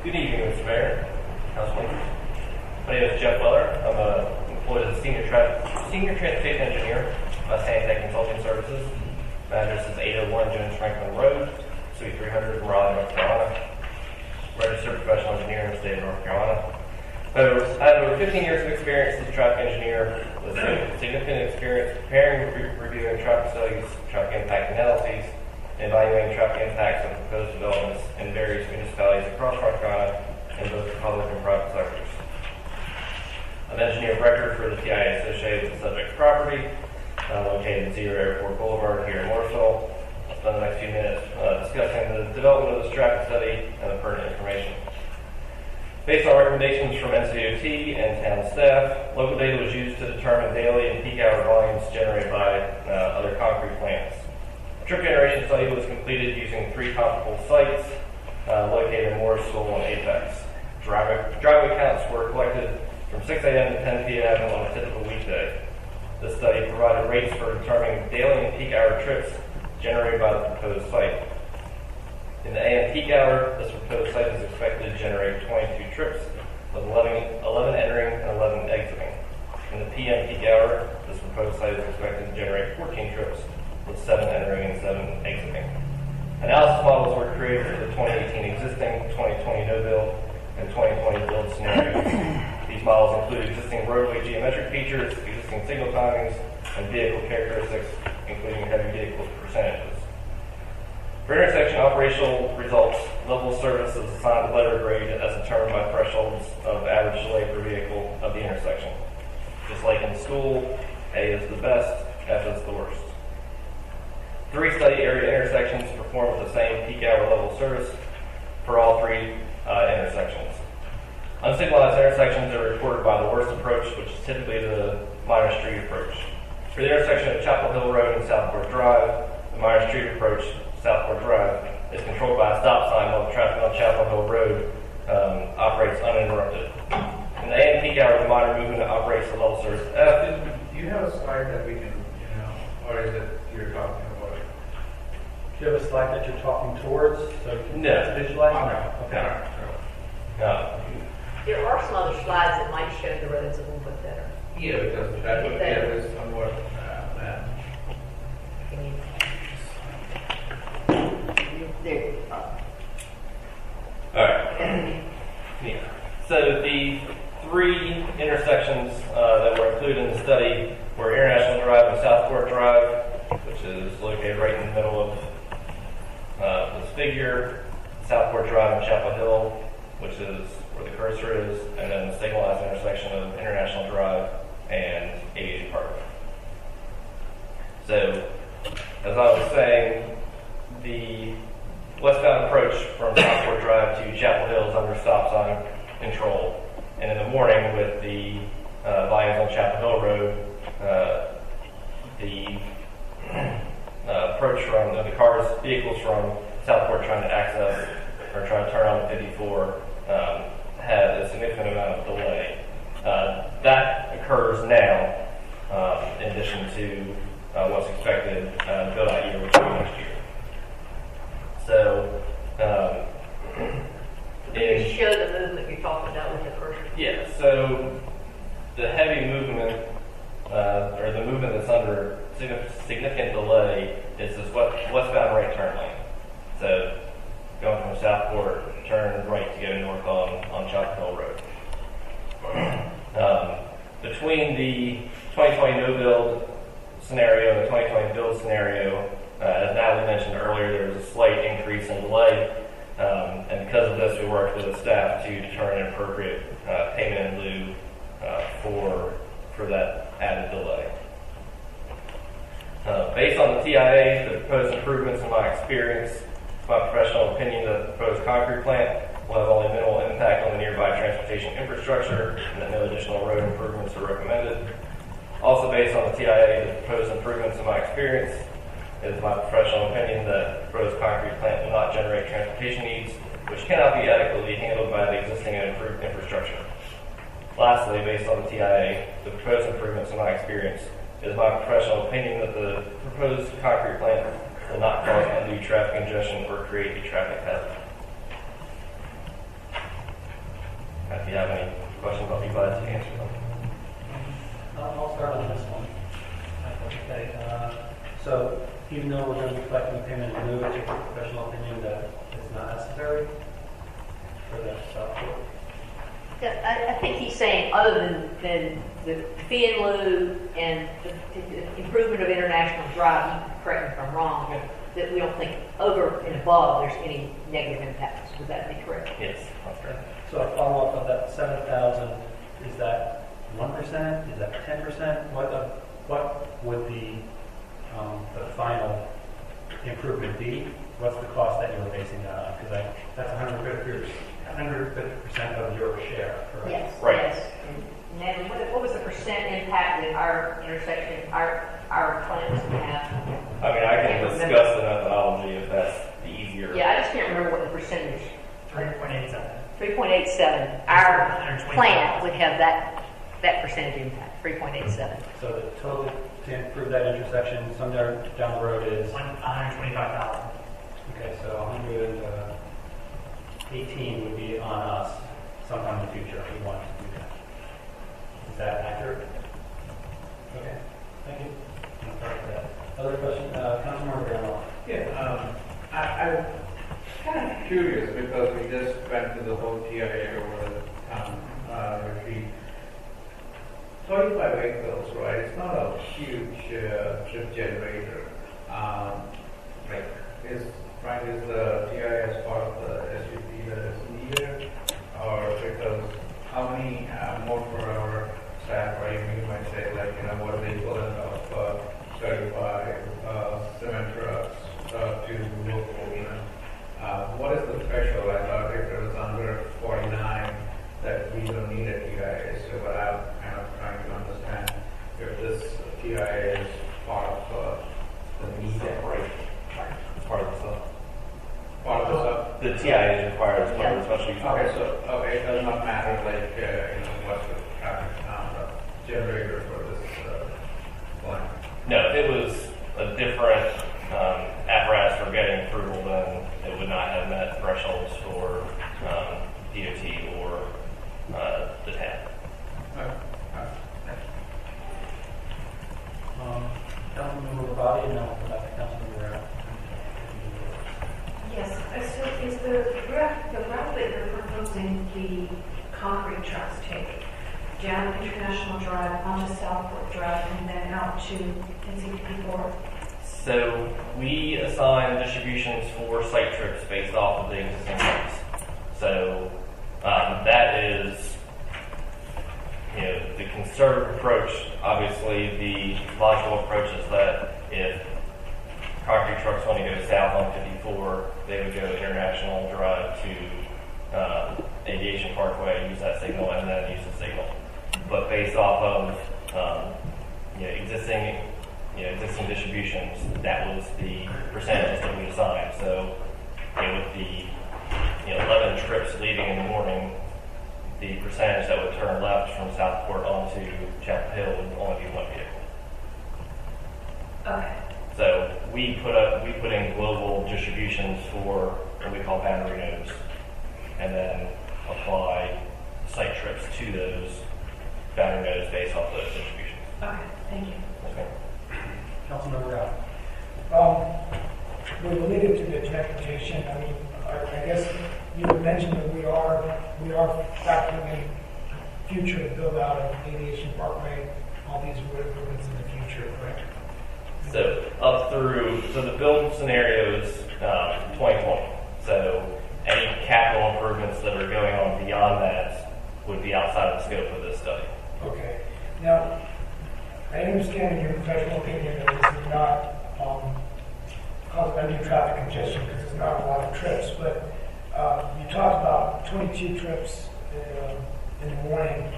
Good evening, Mr. Mayor, Councilmembers. My name is Jeff Weller. I'm employed as a senior transportation engineer by Santec Consulting Services. My address is 801 Jones Franklin Road, Suite 300 in Raleigh, North Carolina. Registered professional engineer in the state of North Carolina. I have over 15 years of experience as a traffic engineer with significant experience preparing, reviewing traffic studies, traffic impact analyses, and evaluating traffic impacts of proposed developments in various municipalities across North Carolina in both the public and private sectors. I'm an engineer of record for the TIA associated with the subject property, located in Cedar Airport Boulevard here in Morrisville. I'll spend the next few minutes discussing the development of this traffic study and the pertinent information. Based on recommendations from NCOT and town staff, local data was used to determine daily and peak hour volumes generated by other concrete plants. A trip generation study was completed using 3 comparable sites located in Morrisville and Apex. Driveway counts were collected from 6 a.m. to 10 p.m. on a typical weekday. This study provided rates for determining daily and peak hour trips generated by the proposed site. In the AM peak hour, this proposed site is expected to generate 22 trips, with 11 entering and 11 exiting. In the PM peak hour, this proposed site is expected to generate 14 trips, with 7 entering and 7 exiting. Analysis models were created for the 2018 existing, 2020 no-build, and 2020 build scenarios. These models include existing roadway geometric features, existing signal timings, and vehicle characteristics, including heavy vehicle percentages. For intersection operational results, level of service is assigned a letter grade as determined by thresholds of average delay per vehicle of the intersection. Just like in school, A is the best, F is the worst. 3 study area intersections perform with the same peak hour level of service for all 3 intersections. Unsignalized intersections are reported by the worst approach, which is typically the minor street approach. For the intersection of Chapel Hill Road and Southport Drive, the minor street approach, Southport Drive, is controlled by a stop sign while the traffic on Chapel Hill Road operates uninterrupted. In the AM peak hour, the minor movement operates the level service F. Do you have a slide that we can, or is it you're talking about it? Do you have a slide that you're talking towards, so you can No. visualize? Okay. There are some other slides that might show the roads a little bit better. Yeah, because that would give us somewhat Can you? There. All right. Yeah. So the 3 intersections that were included in the study were International Drive and Southport Drive, which is located right in the middle of this figure, Southport Drive and Chapel Hill, which is where the cursor is, and then the signalized intersection of International Drive and 88 Park. So, as I was saying, the westbound approach from Southport Drive to Chapel Hill is under stop sign control. And in the morning with the volumes on Chapel Hill Road, the approach from vehicles from Southport trying to access or trying to turn on 54 had a significant amount of delay. That occurs now, in addition to what's expected build out year, which will be next year. So, Can you show the movement you're talking about with the first? yeah, so the heavy movement, or the movement that's under significant delay is this westbound right turn lane. So going from Southport, turn right to go north on Chapel Road. Between the 2020 no build scenario and the 2020 build scenario, as Natalie mentioned earlier, there was a slight increase in delay. And because of this, we worked with the staff to determine an appropriate payment in lieu for that added delay. Based on the TIA, the proposed improvements, in my experience, it's my professional opinion that the proposed concrete plant will have only minimal impact on the nearby transportation infrastructure and that no additional road improvements are recommended. Also based on the TIA, the proposed improvements, in my experience, it is my professional opinion that the proposed concrete plant will not generate transportation needs, which cannot be adequately handled by the existing and improved infrastructure. Lastly, based on the TIA, the proposed improvements, in my experience, it is my professional opinion that the proposed concrete plant will not cause undue traffic congestion or create a traffic hazard. If you have any questions, I'll be glad to answer them. I'll start on this one. Okay. So even though we're going to be collecting payment in lieu, it's your professional opinion that it's not necessary for the Southport? I think he's saying other than the fee in lieu and the improvement of International Drive, you can correct me if I'm wrong, that we don't think over and above there's any negative impacts. Would that be correct? Yes, that's correct. So a follow-up of that 7,000, is that 1%? Is that 10%? What would the final improvement be? What's the cost that you're basing that on? Because that's 150% of your share, correct? Yes. Right. Yes. And Natalie, what was the percent impact that our intersection, our plant was going to have? I mean, I can discuss the methodology if that's the easier. Yeah, I just can't remember what the percentage. 3.87. 3.87. Our plant would have that percentage impact, 3.87. So the total to improve that intersection somewhere down the road is? $125,000. Okay, so 118 would be on us sometime in the future if we want to do that. Is that accurate? Okay, thank you. I'll start with that. Other question, Councilmember Bernal. Yeah, I'm kind of curious because we just went to the whole TIA over the town retreat. 35 vehicles, right? It's not a huge trip generator. Is the TIS part of the SUP that is needed, or because how many more per hour staff, right? You might say what are the equivalent of 35 cement trucks to local, what is the threshold? I thought if it was under 49 that we don't need a TIA, so but I'm kind of trying to understand if this TIA is part of the need, right? Part of the stuff. Part of the stuff. The TIA is required as part of the special use. Okay, so it does not matter what's the traffic generator for this line. No, if it was a different apparatus for getting approval, then it would not have met thresholds for DOT or the town. Councilmember Body, and then we'll come back to Councilmember. Yes, so is the route that you're proposing the concrete trucks take down International Drive, onto Southport Drive, and then out to NCP4? So we assign distributions for site trips based off of the existing sites. So that is, the conservative approach. Obviously, the logical approach is that if concrete trucks want to go south on 54, they would go International Drive to Aviation Parkway, use that signal, and then use the signal. But based off of existing existing distributions, that was the percentages that we assigned. So with the 11 trips leaving in the morning, the percentage that would turn left from Southport onto Chapel Hill would only be one vehicle. Okay. So we put in global distributions for what we call boundary nodes, and then apply site trips to those boundary nodes based off those distributions. Okay, thank you. Okay. Councilmember Rao. Related to the transportation, I mean, I guess you had mentioned that we are factoring in future build out of Aviation Parkway, all these road improvements in the future, correct? So the build scenario is 2020. So any capital improvements that are going on beyond that would be outside of the scope of this study. Okay. Now, I understand in your professional opinion that this is not cause undue traffic congestion because there's not a lot of trips, but you talked about 22 trips in the morning,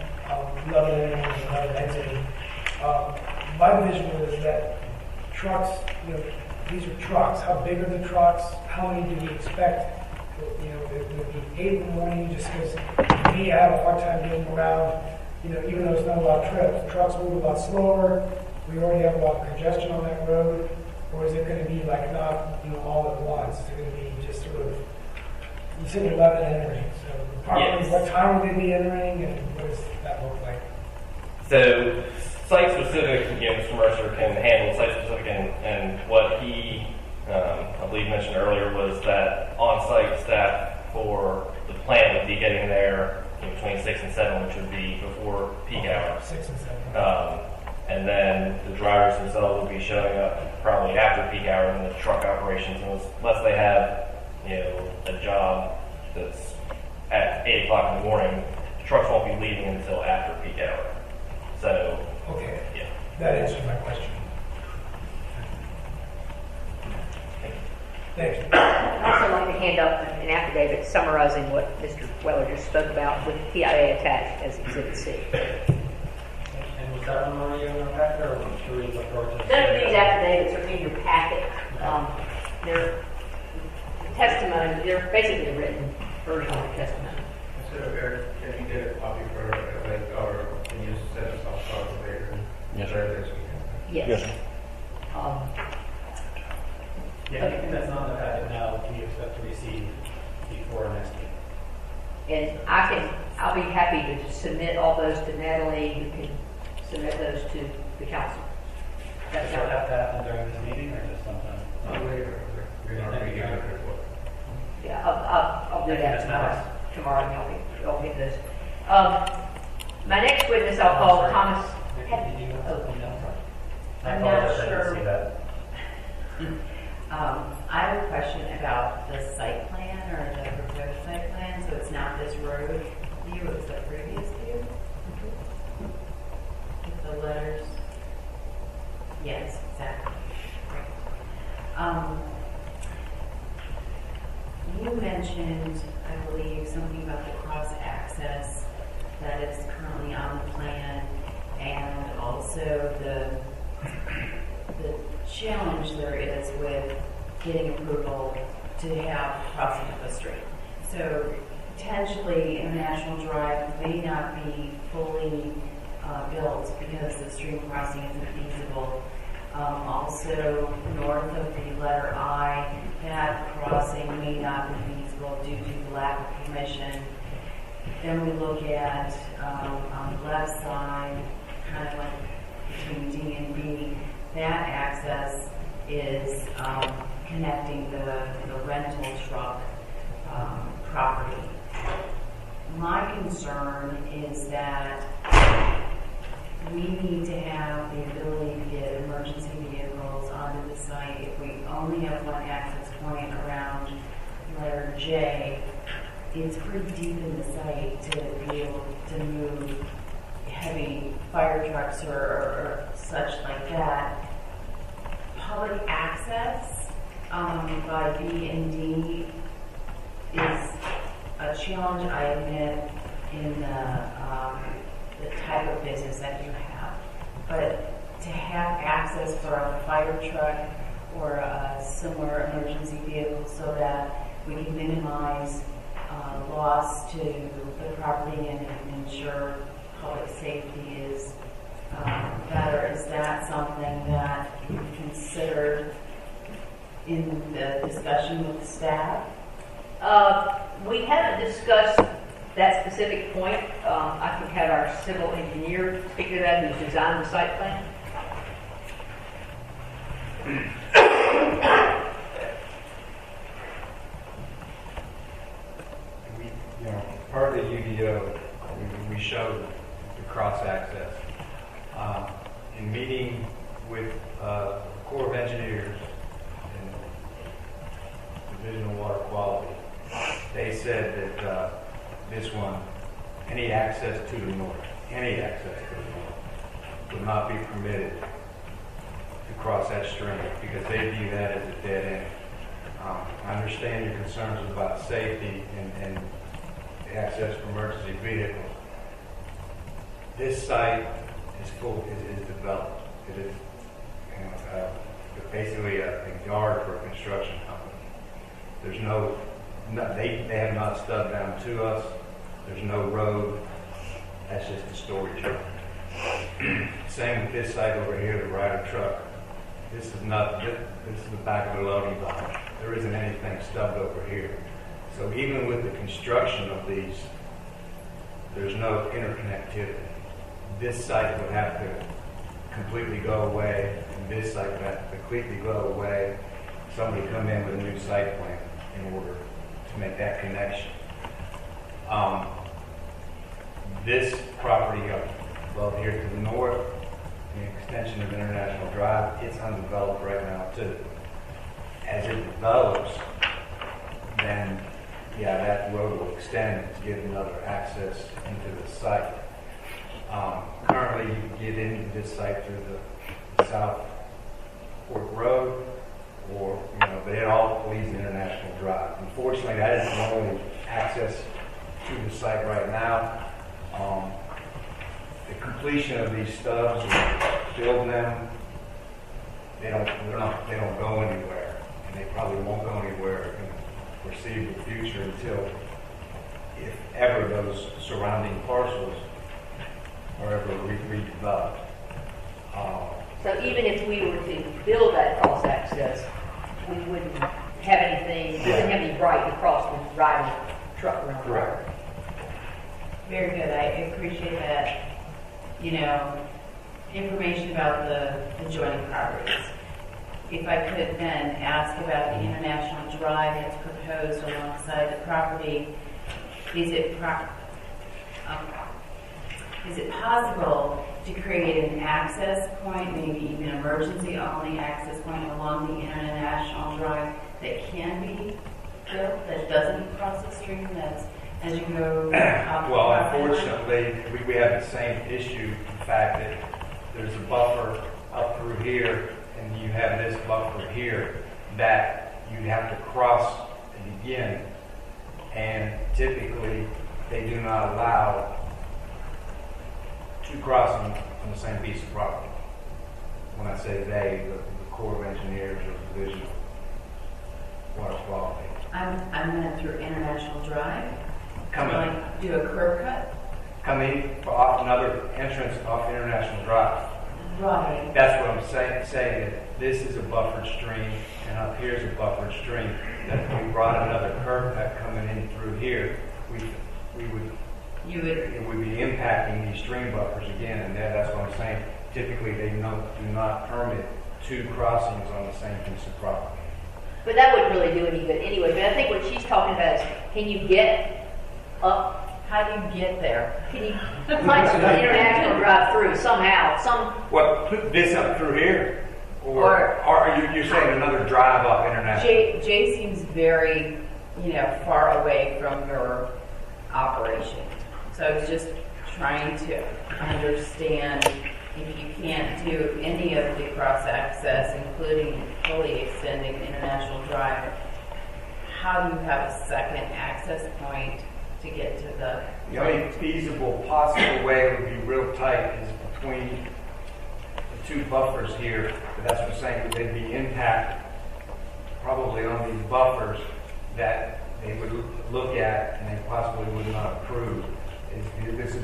11 entering and 11 exiting. My visual is that trucks, these are trucks. How big are the trucks? How many do we expect? It would be 8 in the morning just because me, I have a hard time getting around, even though there's not a lot of trips. Trucks move a lot slower. We already have a lot of congestion on that road. Or is it going to be like not, all at once? Is it going to be just sort of, you said 11 entering, so approximately Yes. what time will they be entering and what does that look like? So site-specific, Mr. Mercer can handle site-specific, and what he, I believe, mentioned earlier was that on-site staff for the plant would be getting there between 6 and 7, which would be before peak hour. 6 and 7. And then the drivers themselves will be showing up probably after peak hour in the truck operations, unless they have, a job that's at 8 o'clock in the morning. Trucks won't be leaving until after peak hour. So, Okay. yeah. That answers my question. Thank you. I'd also like to hand up an affidavit summarizing what Mr. Weller just spoke about with TIA attached as Exhibit C. And was that one already in our packet, or should we look forward to? None of these affidavits are in your packet. They're testimony, they're basically a written version of the testimony. So, Eric, can you get a copy for, or can you send us off later? Yes, sir. Yes. Yeah, anything that's not in the packet now, we expect to receive before next week. And I'll be happy to submit all those to Natalie. You can submit those to the council. Does that have to happen during this meeting or just sometime? Later. We're not going to get a report. Yeah, I'll do that tomorrow, and y'all get those. My next witness I'll call Thomas. I'm not sure. See that. I have a question about the site plan or the proposed site plan. So it's not this road view, it's the previous view? With the letters? Yes, exactly. You mentioned, I believe, something about the cross access that is currently on the plan, and also the challenge there is with getting approval to have crossing of the street. So potentially International Drive may not be fully built because the stream crossing isn't feasible. Also, north of the letter I, that crossing may not be feasible due to the lack of permission. Then we look at on the left side, kind of like between D and B, that access is connecting the rental truck property. My concern is that we need to have the ability to get emergency vehicles onto the site. If we only have one access point around letter J, it's pretty deep in the site to be able to move heavy fire trucks or such like that. Public access by B and D is a challenge, I admit, in the type of business that you have. But to have access for a fire truck or a similar emergency vehicle so that we can minimize loss to the property and ensure public safety is better. Is that something that you considered in the discussion with staff? We haven't discussed that specific point. I could have our civil engineer speak to that, who's designed the site plan. Part of the UDO, we showed the cross access. In meeting with the Corps of Engineers and Division of Water Quality, they said that this one, any access to the north would not be permitted to cross that stream because they view that as a dead end. I understand your concerns about safety and access for emergency vehicles. This site is developed. It is basically a yard for a construction company. There's they have not stubbed down to us. There's no road. That's just a storage yard. Same with this site over here, the Ryder truck. This is the back of the loading dock. There isn't anything stubbed over here. So even with the construction of these, there's no interconnectivity. This site would have to completely go away, and this site would have to completely go away. Somebody come in with a new site plan in order to make that connection. This property up here to the north, the extension of International Drive, it's undeveloped right now too. As it develops, then that road will extend to give another access into the site. Currently, you can get into this site through the South Fork Road, but it all leads to International Drive. Unfortunately, that is the only access to the site right now. The completion of these stubs, build them, they don't go anywhere, and they probably won't go anywhere in the foreseeable future until, if ever, those surrounding parcels are ever redeveloped. So even if we were to build that cross access, we wouldn't have anything, we wouldn't have any right to cross with riding truck around. Correct. Very good. I appreciate that, information about the adjoining properties. If I could then ask about the International Drive that's proposed alongside the property, is it possible to create an access point, maybe even emergency only access point along the International Drive that can be built, that doesn't cross the stream, that's as you go up? Well, unfortunately, we have the same issue, the fact that there's a buffer up through here, and you have this buffer here that you have to cross and begin, and typically they do not allow two crossings on the same piece of property. When I say they, the Corps of Engineers or Division of Water Quality. I'm going through International Drive. Come in. Like do a curb cut? Come in off another entrance off International Drive. Right. That's what I'm saying that this is a buffered stream, and up here is a buffered stream. That if we brought another curb cut coming in through here, it would be impacting these stream buffers again, and that's what I'm saying. Typically, they do not permit two crossings on the same piece of property. But that wouldn't really do any good anyway. But I think what she's talking about is, can you get up? How do you get there? Can you find some International Drive through somehow? What, put this up through here? Or are you're saying another drive off International? Jay seems very, far away from your operation. So I was just trying to understand if you can't do any of the cross access, including fully extending International Drive, how do you have a second access point to get to the... The only feasible possible way it would be real tight is between the two buffers here, but that's what I'm saying, there'd be impact probably on these buffers that they would look at and they possibly would not approve. This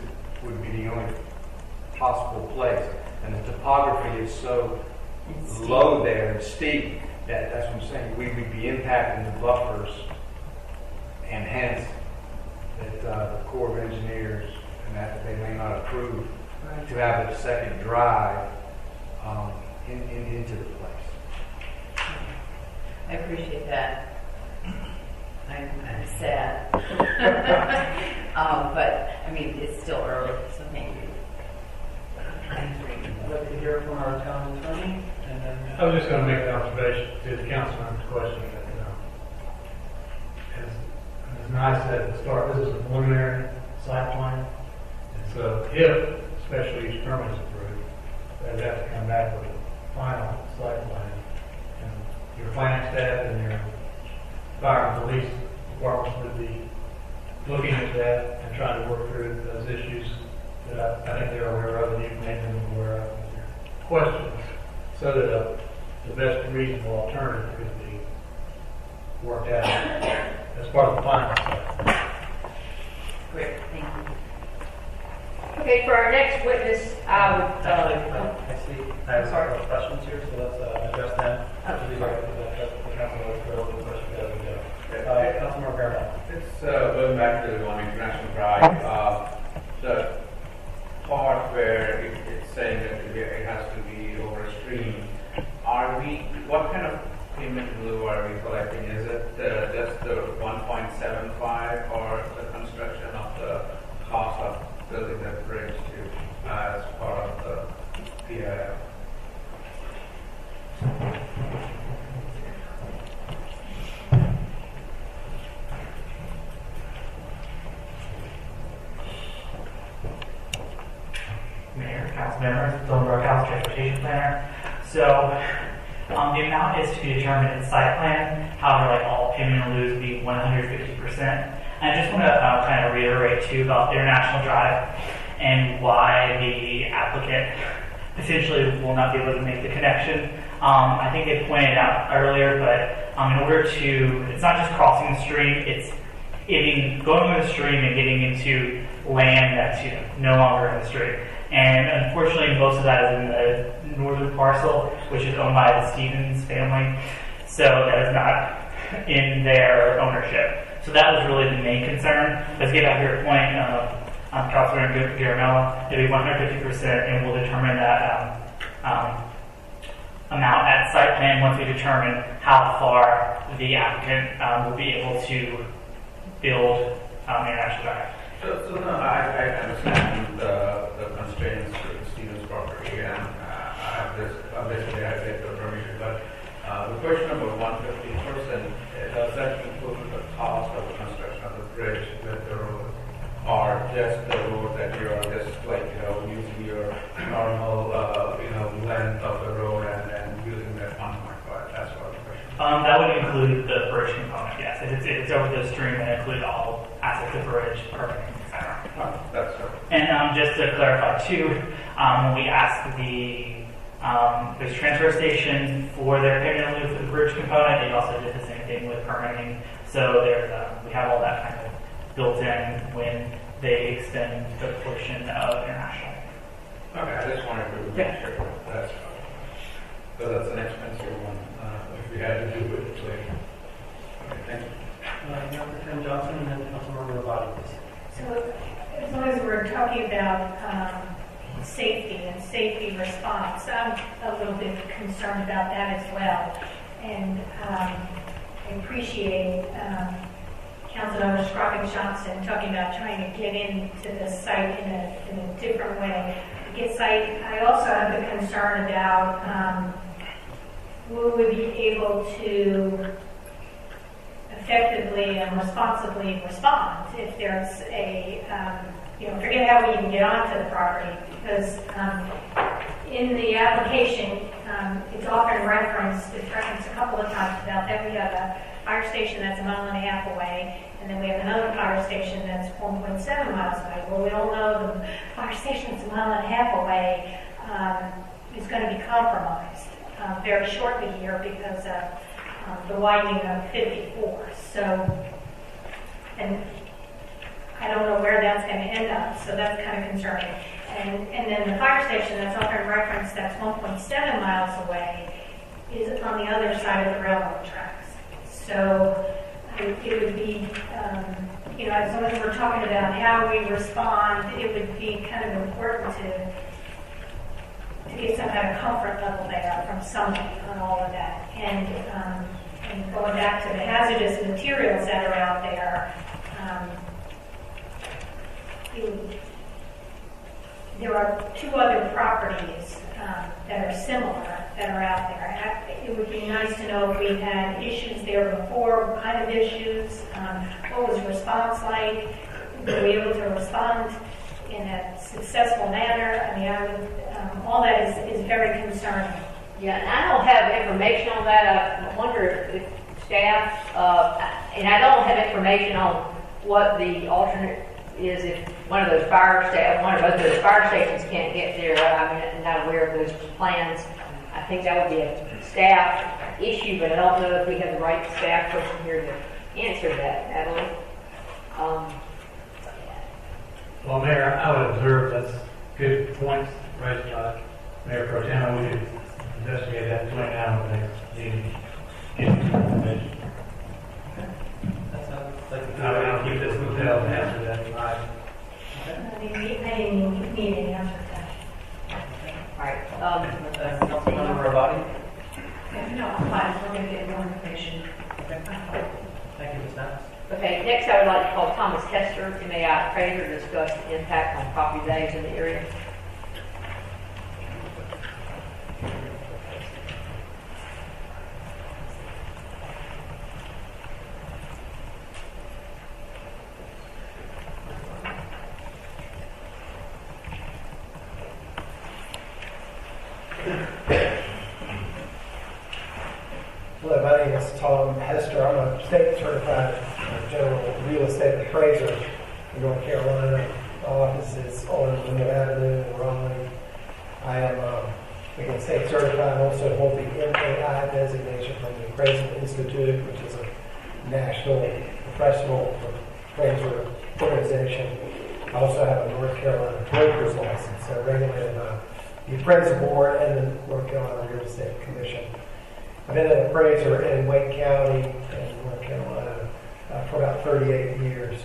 would be the only possible place. And the topography is so low there and steep that that's what I'm saying, we would be impacting the buffers, and hence that the Corps of Engineers and that they may not approve to have a second drive into the place. I appreciate that. I'm sad. But, I mean, it's still early, so thank you. I'd like to hear from our town attorney, and then. I was just going to make an observation to the councilman's question that, as Nye said at the start, this is a preliminary site plan. And so if special use permit is approved, they'd have to come back with a final site plan. And your planning staff and your fire and police departments would be looking at that and trying to work through those issues that I think they're aware of and you've made them aware of with your questions, so that the best reasonable alternative could be worked out as part of the planning process. Great, thank you. Okay, for our next witness, I would, I see. I have several questions here, so let's address them. These are the councilman will the question that we go. Councilman Garrett. It's going back to on International Drive. The part where it's saying that it has to be over a stream. What kind of payment in lieu are we collecting? Is it just the 1.75 or the construction of the cost of building that bridge to as part of the PIF? Mayor, council members, Dylan Brookhouse, transportation planner. So the amount is to be determined in site plan. However, like all payment in lieu would be 150%. And I just want to kind of reiterate too about International Drive and why the applicant potentially will not be able to make the connection. I think they pointed out earlier, but in order to, it's not just crossing the stream, it's going over the stream and getting into land that's no longer in the stream. And unfortunately, most of that is in the northern parcel, which is owned by the Stevens family. So that is not in their ownership. So that was really the main concern. Let's get back to your point, Councilor Garamella. It'll be 150%, and we'll determine that amount at site plan once we determine how far the applicant will be able to build International Drive. So no, I understand the constraints to the Stevens property, and I have this, obviously I take the permission, but the question about 150%, does that include the cost of the construction of the bridge with the road, or just the road that you are just like, using your normal, length of the road and then using that 1.5? That's what the question. That would include the bridge component, yes. If it's over the stream, then include all aspects of bridge, permitting, etc. That's right. And just to clarify too, when we asked there's transfer station for their payment in lieu for the bridge component, they also did the same thing with permitting. So we have all that kind of built in when they extend the portion of International. Okay, I just wanted to make sure that's because that's an expensive one if we had to do it later. Okay, thank you. Dr. Tim Johnson, and then Councilmember Ravati, please. So as long as we're talking about safety and safety response, I'm a little bit concerned about that as well. And I appreciate Councilmember Scroggins-Johnson talking about trying to get into the site in a different way. I also have a concern about will we be able to effectively and responsibly respond if there's a, forget how we even get onto the property, because in the application, it's often referenced a couple of times about that we have a fire station that's 1.5 miles away, and then we have another fire station that's 1.7 miles away. Well, we all know the fire station that's 1.5 miles away is going to be compromised very shortly here because of the widening of 54. So, and I don't know where that's going to end up, so that's kind of concerning. And then the fire station that's often referenced, that's 1.7 miles away, is on the other side of the railroad tracks. So it would be, as long as we're talking about how we respond, it would be kind of important to get some kind of comfort level there from somebody on all of that. And going back to the hazardous materials that are out there, there are 2 other properties that are similar that are out there. It would be nice to know if we've had issues there before, what kind of issues, what was response like, were we able to respond in a successful manner? I mean, all that is very concerning. Yeah, and I don't have information on that. I wonder if staff, and I don't have information on what the alternate is if one of both fire stations can't get there. I'm not aware of those plans. I think that would be a staff issue, but I don't know if we have the right staff person here to answer that, Natalie. Well, Mayor, I would observe that's good points raised by Mayor Pro Tem. We could investigate that between now and the next meeting. Get some information. That sounds like a good I idea. will keep this hotel and answer that. I didn't need an answer to that. All right. Councilmember Rabati? No, I'm fine, we're going to get more information. Thank you, Ms. Knapp. Okay, next I would like to call Thomas Kester, MAI appraiser, to discuss the impact on property values in the area. Hello, my name is Tom Hester. I'm a state certified general real estate appraiser in North Carolina. My office is on Monroe Avenue in Raleigh. I am, again, state certified. I also hold the MAI designation from the Appraisal Institute, which is a national professional appraiser organization. I also have a North Carolina broker's license, so regulated by the Appraisal Board and the North Carolina Real Estate Commission. I've been an appraiser in Wake County in North Carolina for about 38 years.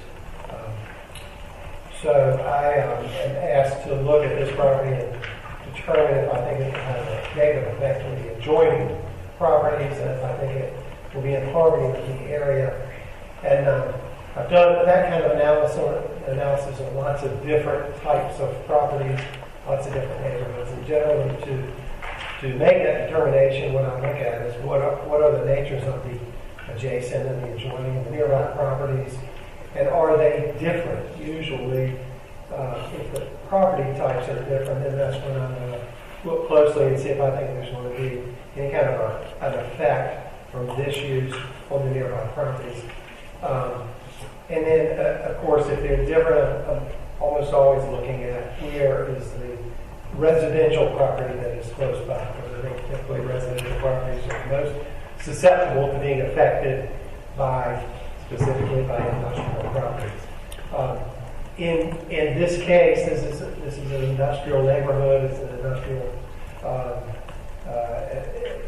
So I am asked to look at this property and determine if I think it will have a negative effect on the adjoining properties and if I think it will be in harmony with the area. And I've done that kind of analysis on lots of different types of properties, lots of different neighborhoods, and generally to make that determination, what I look at is what are the natures of the adjacent and the adjoining and the nearby properties, and are they different? Usually, if the property types are different, then that's when I'm going to look closely and see if I think there's going to be any kind of an effect from this use on the nearby properties. And then, of course, if they're different, I'm almost always looking at where is the residential property that is close by, because I think typically residential properties are most susceptible to being affected specifically by industrial properties. In this case, this is an industrial neighborhood. It's an industrial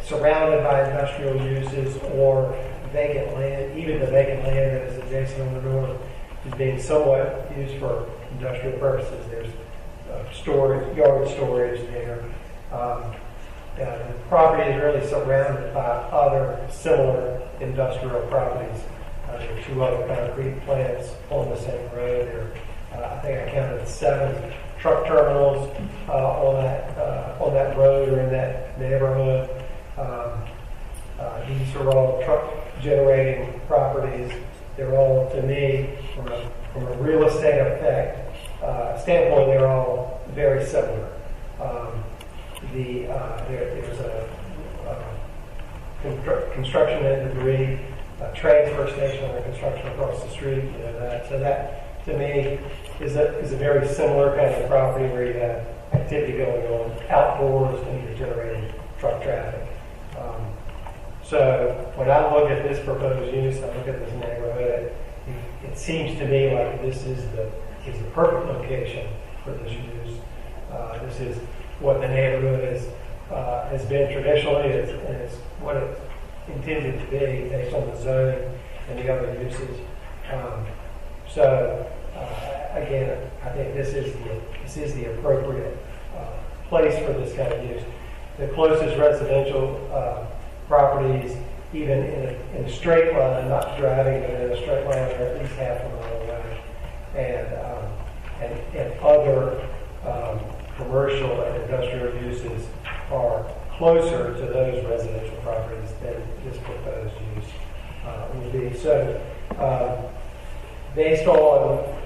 surrounded by industrial uses or vacant land. Even the vacant land that is adjacent on the north is being somewhat used for industrial purposes. There's storage, yard storage there. The property is really surrounded by other similar industrial properties. There are 2 other concrete plants on the same road. I think I counted 7 truck terminals on that road or in that neighborhood. These are all truck generating properties. They're all, to me, from a real estate effect standpoint, they're all very similar. There's a construction and debris, a transfer station under construction across the street. So that, to me, is a very similar kind of property where you have activity going on outdoors and you're generating truck traffic. So when I look at this proposed use, I look at this neighborhood, it seems to me like this is the perfect location for this use. This is what the neighborhood has been traditionally, and it's what it's intended to be based on the zoning and the other uses. Again, I think this is the appropriate place for this kind of use. The closest residential properties, even in a straight line, not driving, but in a straight line, are at least half a mile away. And other commercial and industrial uses are closer to those residential properties than this proposed use would be. So, based on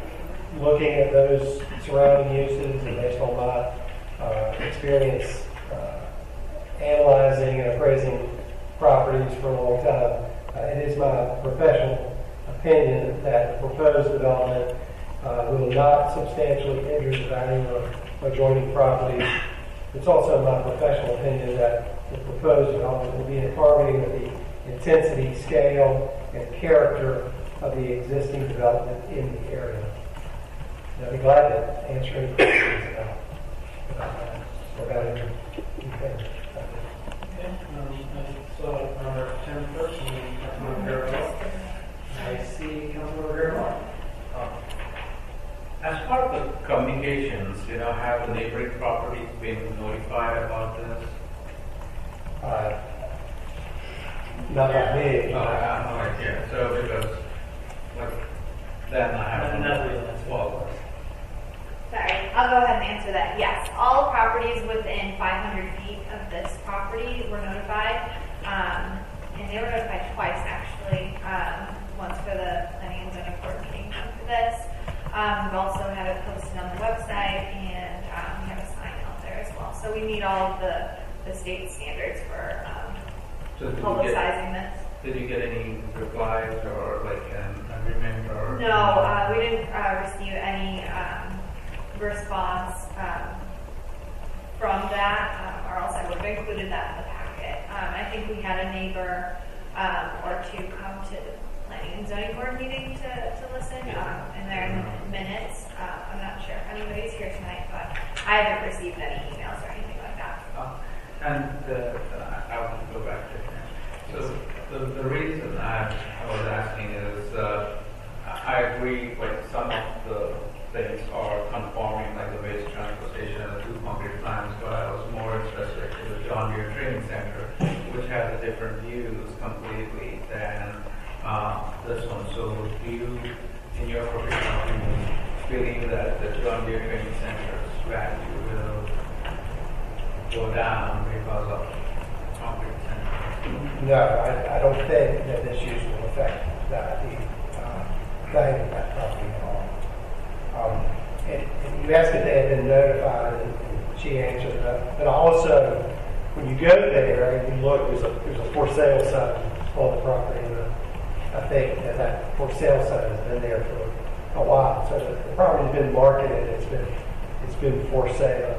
looking at those surrounding uses and based on my experience analyzing and appraising properties for a long time, it is my professional opinion that the proposed development will not substantially injure the value of adjoining properties. It's also my professional opinion that the proposed development will be in harmony with the intensity, scale, and character of the existing development in the area. And I'll be glad to answer any questions about anything. So, number 10 first, and Councilmember Garrett. I see Councilmember Garrett. As part of the communications, have the neighboring properties been notified about this? Not that big. Yeah. So because, then I have another follow-up. Sorry, I'll go ahead and answer that. Yes, all properties within 500 feet of this property were notified, and they were notified twice actually. Once for the planning and zoning board meeting, one for this. We've also had it posted on the website, and we have a sign out there as well. So we meet all of the state standards for publicizing this. Did you get any replies or an agreement or? No, we didn't receive any response from that, or else I would have included that in the packet. I think we had a neighbor or two come to the planning and zoning board meeting to listen, and they're in the minutes. I'm not sure if anybody's here tonight, but I haven't received any emails or anything like that. I want to go back to it. So the reason I was asking is I agree some of the things are conforming, like the waste transfer station and the 2 concrete plants, but I was more interested in the John Deere Training Center, which has a different views completely than this one. So do you, in your professional opinion, believe that the John Deere Training Center's value will go down because of concrete center? No, I don't think that this use will affect the value of that property at all. And you asked if they had been notified, and she answered that. But also, when you go there and you look, there's a for sale sign on the property. And I think that for sale sign has been there for a while. So the property's been marketed. It's been for sale.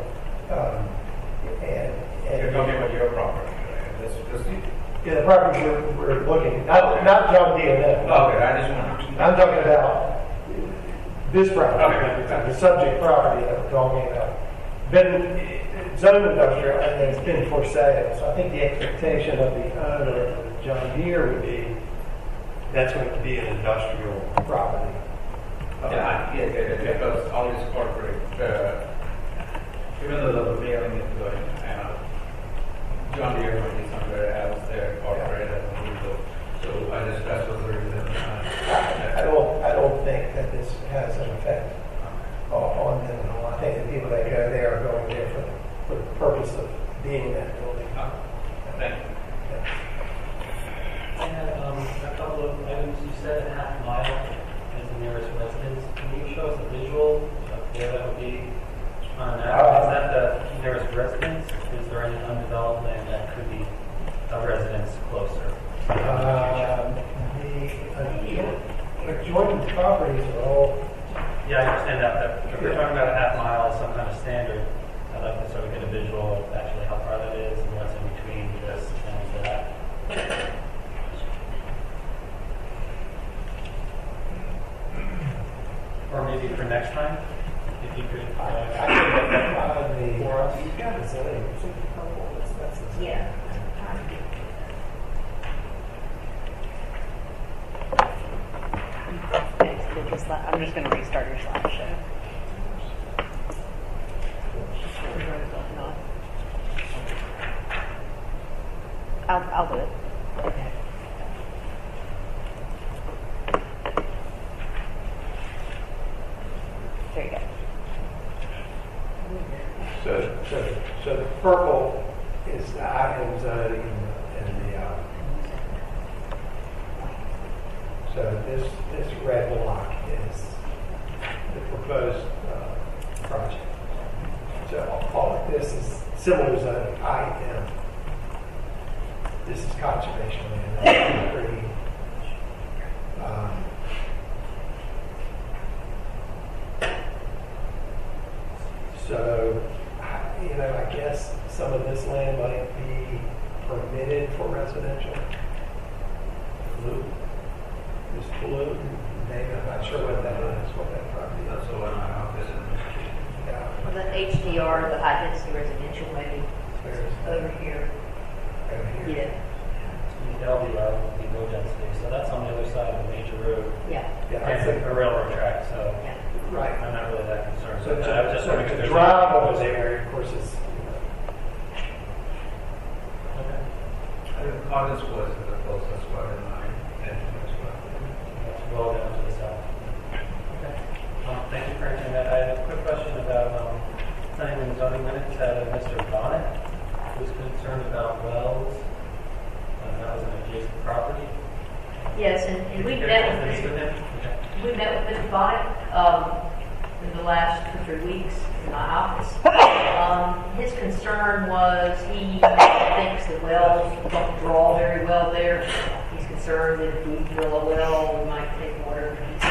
And you're talking about your property, right? Yeah, the property we're looking at, not John Deere. No. Okay, I just wanted to. I'm talking about this property, okay. The subject property that we're talking about. Been zone industrial, and it's been for sale. So I think the expectation of the owner of John Deere would be that's going to be an industrial property. Because all these corporate, even though the mailing is going, John Deere might be somewhere else there, corporate, so that's what the reason. I don't think that this has an effect on them at all. I think the people that go there are going there for the purpose of being in that building. Thank you. I had a couple of items. You said a half mile is the nearest residence. Can you show us a visual of where that would be on a map? Is that the nearest residence? Is there any undeveloped land that could be a residence closer? The adjoining properties are all. Yeah, I understand that. If we're talking about a half mile, some kind of standard, I'd like to sort of get a visual of actually how far that is and what's in between this and that. Or maybe for next time, if you could, I can look at the, for us. you've got it, so it's in purple, that's the. Yeah. I'm just going to restart your slideshow. I'll do it. There you go. So the purple is the IM zoning and the, so this red block is the proposed project. So I'll call it, this is similar zoning, IM. This is conservation land, that's green. So, I guess some of this land might be permitted for residential. Blue. This blue, maybe, I'm not sure what that is, what that property is. That's the one I have this in the street. Yeah, For the HDR, the high density residential, maybe there's over here. over here. Yeah. LDR would be low density, so that's on the other side of the major road. Yeah. Yeah, I And think, a railroad track, so Yeah. right. I'm not really that concerned. So with that. I was just to wondering if there's drive anything- over there, of course, is, Okay. I think Collins was the closest one in mine, and as well. That's well down to the south. Okay. Thank you for answering that. I have a quick question about planning and zoning minutes. Mr. Bonnet was concerned about wells. That was an adjacent property. Yes, and we Did you met get with to meet with him? Okay. We met with Mr. Bonnet in the last 2 or 3 weeks in my office. His concern was he thinks the wells don't draw very well there. He's concerned that if we drill a well, we might take water he's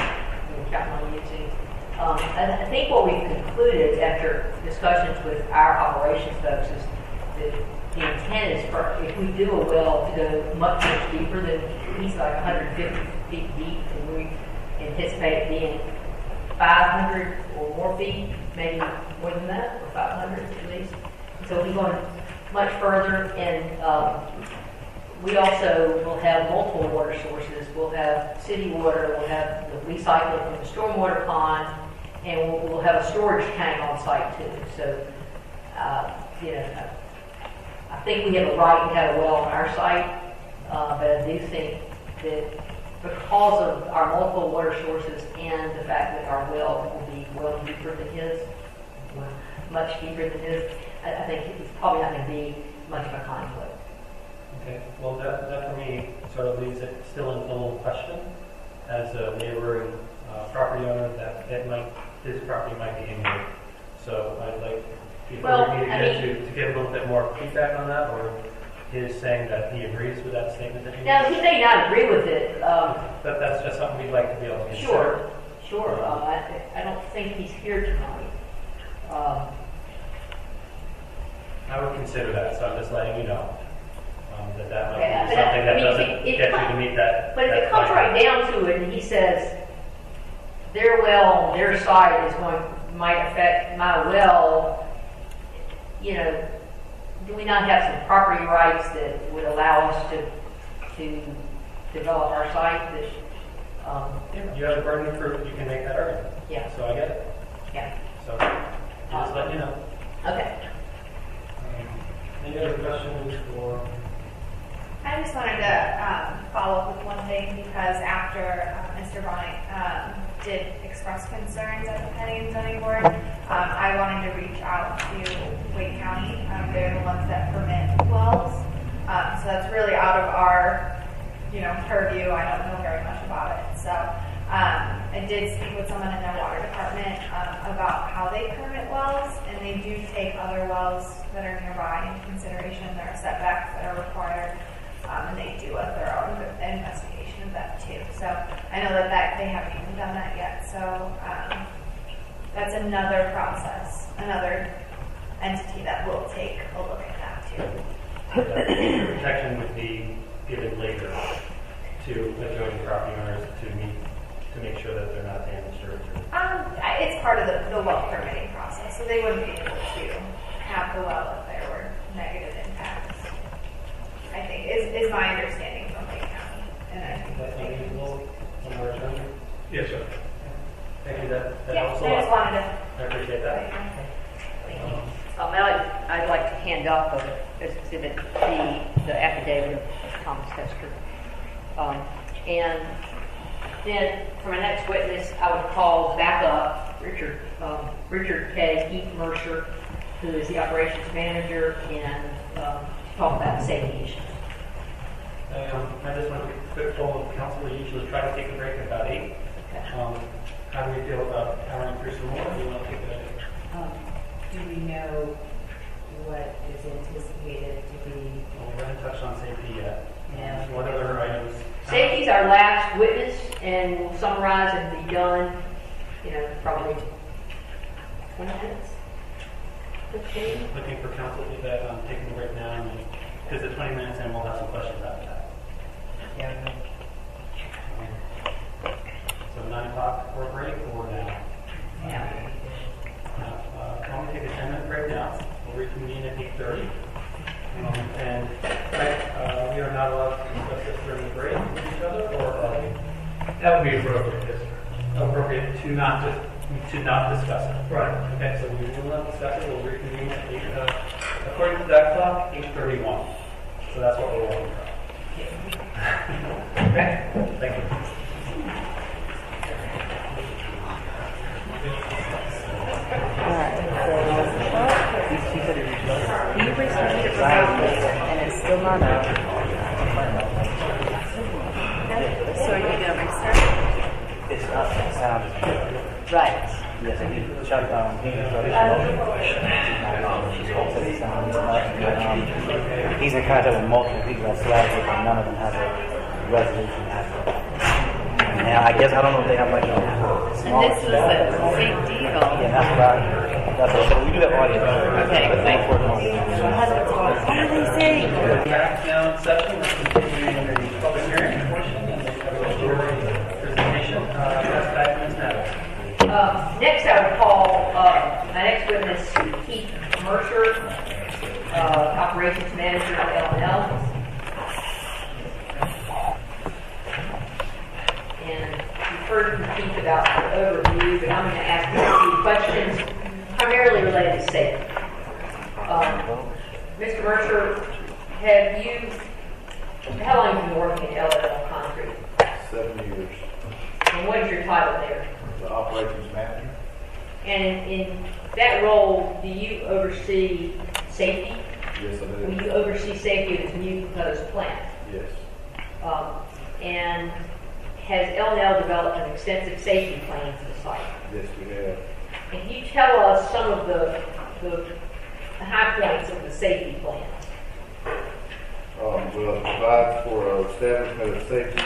counting on using. I think what we've concluded after discussions with our operations folks is that the intent is for if we do a well to go much deeper than he's like 150 feet deep, and we anticipate being 500 or more feet, maybe more than that, or 500 at least. So we're going much further, and we also will have multiple water sources. We'll have city water, we'll have the recycling from the stormwater pond, and we'll have a storage tank on site too. So, I think we have a right to have a well on our site, but I do think that because of our multiple water sources and the fact that our well will be well deeper than his, much deeper than his, I think it's probably not going to be much of a conflict. Okay. Well, that for me sort of leaves it still in a little question as a neighboring property owner that his property might be injured. So I'd like before we meet again to get a little bit more feedback on that, or his saying that he agrees with that statement that he made. Now, he may not agree with it. But that's just something we'd like to be able to consider. Sure. I don't think he's here tonight. I would consider that, so I'm just letting you know that might Okay, be but something that I mean, doesn't if it get you comes- to meet that. But if that it comes criteria. right down to it, and he says their well on their site might affect my well, do we not have some property rights that would allow us to develop our site? You have a burden of proof, you can make that argument. Yeah. So I get it. Yeah. So just let you know. Okay. Any other questions for? I just wanted to follow up with one thing because after Mr. Bonnet did express concerns at the Planning and Zoning Board, I wanted to reach out to Wake County. They're the ones that permit wells. So that's really out of our, purview. I don't know very much about it. So I did speak with someone in their water department about how they permit wells, and they do take other wells that are nearby into consideration. There are setbacks that are required. And they do a thorough investigation of that too. So I know that they haven't even done that yet. So that's another process, another entity that will take a look at that too. Protection would be given later to adjoining property owners to make sure that they're not damaged or injured. It's part of the well permitting process, so they wouldn't be able to have the well if there were negative impacts. I think is my understanding from Lake County. And I think That's unusual from our attorney. Yes, sir. Thank you. That yeah, helps a I just lot. wanted to. I appreciate that. I'd like to hand up exhibit the affidavit of Thomas Hester. And then for my next witness, I would call back up Richard K. Keith Mercer, who is the operations manager, and talk about safety issues. I just want to quick poll of council. We usually try to take a break at about 8. How do we feel about powering through some more? Do you want to take it? Do we know what is anticipated to be? Well, we haven't touched on safety yet. Yeah. What other items? Safety is our last witness, and we'll summarize and be done, probably 20 minutes. 15. Looking for council feedback on taking a break now, because at 20 minutes and we'll have some questions after that. Yeah. So 9 o'clock for a break or now? Yeah. Why don't we take a 10-minute break now? We'll reconvene at 8:30. And we are not allowed to discuss this during the break with each other, or That would be appropriate, yes, sir. appropriate to not discuss it. Right. Okay, so we will not discuss it. We'll reconvene at 8. According to that clock, 8:31. So that's what we're looking for. Okay. Thank you. He received it and it's still not up. So are you going to restart? It's not sound. Right. Yes, I did shut down. He's in contact with multiple people at Slack, but none of them have a resolution after. Now, I guess I don't know if they have like a small. And this is a big deal. Yeah, that's right. That's what we do have audio. Okay, thank you. What are they saying? Back down session. We're continuing the public hearing portion and the presentation. That's documents now. Next, I would call my next witness, Keith Mercer, operations manager of L&L. And you've heard from Keith about the overview, but I'm going to ask you a few questions primarily related to safety. Mr. Mercer, how long have you been working at L&L Concrete? 7 years. And what is your title there? The operations manager. And in that role, do you oversee safety? Yes, I Will you oversee safety of this new proposed plant? Yes. And has L&L developed an extensive safety plan for the site? Yes, we have. Can you tell us some of the high points of the safety plan? Well, it provides for establishment of safety.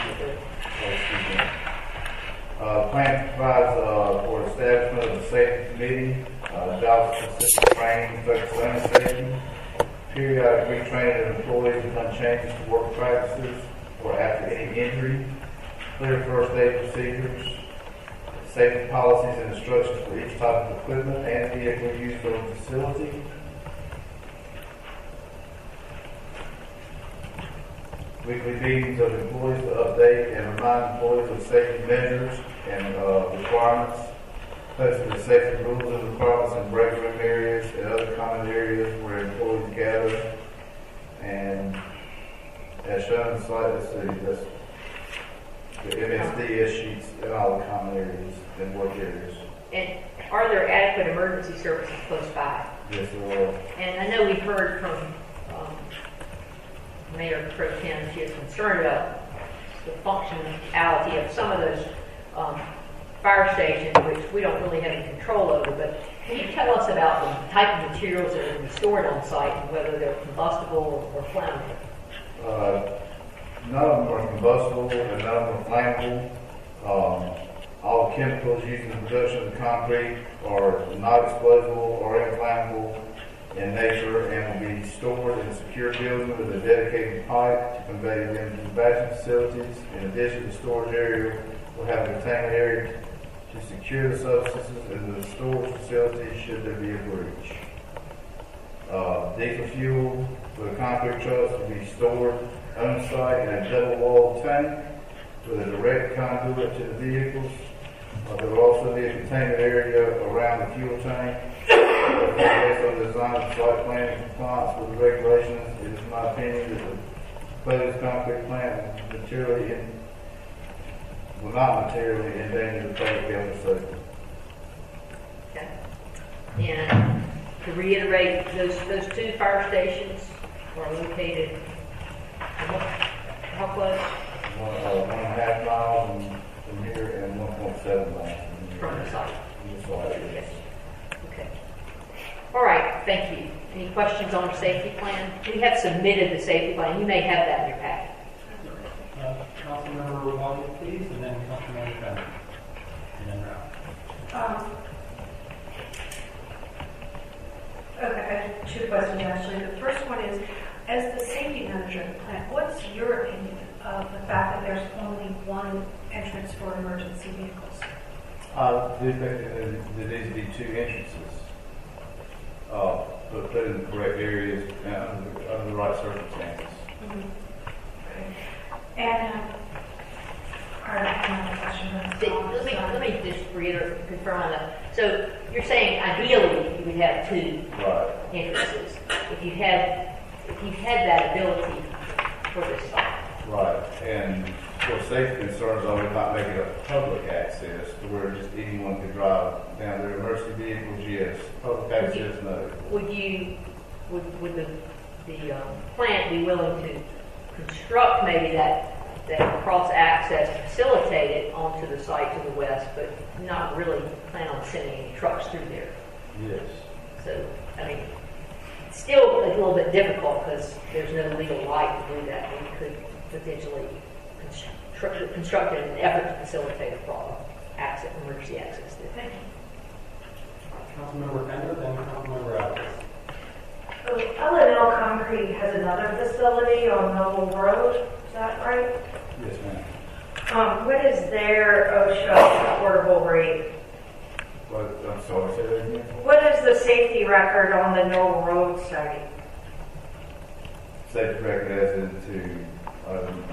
Plan provides for establishment of the safety committee, develops consistent training focused on safety, periodic retraining of employees upon changes to work practices or after any injury, clear first aid procedures, safety policies and instructions for each type of equipment and vehicle used on the facility. Weekly meetings of employees to update and remind employees of safety measures and requirements, posting the safety rules and requirements in break room areas and other common areas where employees gather. And as shown in the slide, that's the MSDS sheets in all the common areas and work areas. And are there adequate emergency services close by? Yes, there are. And I know we've heard from Mayor Pro Tem, she is concerned about the functionality of some of those fire stations, which we don't really have any control over. But can you tell us about the type of materials that are being stored on site and whether they're combustible or flammable? None of them are combustible and none of them are flammable. All the chemicals used in the production of concrete are not explosible or inflammable. in nature and will be stored in a secure building with a dedicated pipe to convey them to batching facilities. In addition, the storage area will have a containment area to secure the substances in the storage facility should there be a breach. Diesel fuel for the concrete trucks will be stored on site in a double-walled tank with a direct conduit to the vehicles. There will also be a containment area around the fuel tank. Based on the design of site plan in compliance with the regulations, it is my opinion that the proposed concrete plant will not materially endanger the public health and safety. Okay. And to reiterate, those two fire stations are located how close? 1.5 miles from here and 1.7 miles From the site. Yes. Okay. All right, thank you. Any questions on the safety plan? We have submitted the safety plan. You may have that in your packet. Councilmember Rawley, please, and then Councilmember Bennett. And then Ralph. Okay, I have two questions actually. The first one is, as the safety manager of the plant, what's your opinion of the fact that there's only one entrance for emergency vehicles? I do think that there needs to be two entrances, but put in the correct areas and under the right circumstances. Mm-hmm. Okay. And all right, another question. Let me just reiterate, confirm on that. So you're saying ideally you would have two entrances if you had that ability for this site. Right, and for safety concerns, I would not make it a public access to where just anyone could drive down there. Emergency vehicles, yes. Public access, no. Would the plant be willing to construct maybe that cross access to facilitate it onto the site to the west, but not really plan on sending any trucks through there? Yes. So, I mean, it's still a little bit difficult because there's no legal right to do that. We could potentially construct it in an effort to facilitate a emergency access there. Thank you. Councilmember Bennett, then Councilmember Adams. L&L Concrete has another facility on Noble Road, is that right? Yes, ma'am. What is their OSHA reportable rate? What, I'm sorry, say that again? What is the safety record on the Noble Road site? Safety record as into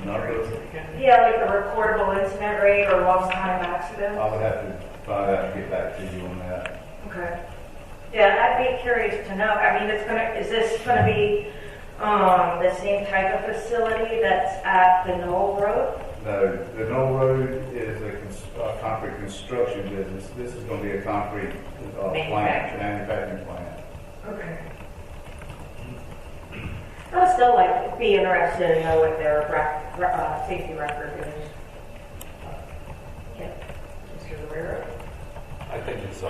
numbers? Yeah, like the recordable incident rate or lost time accidents? I would have to find out and get back to you on that. Okay. Yeah, I'd be curious to know. I mean, is this gonna be the same type of facility that's at the Knoll Road? No, the Knoll Road is a concrete construction business. This is going to be a concrete manufacturing plant. Okay. I'd still be interested to know what their safety record is. Yeah, Mr. Rivera. I think it's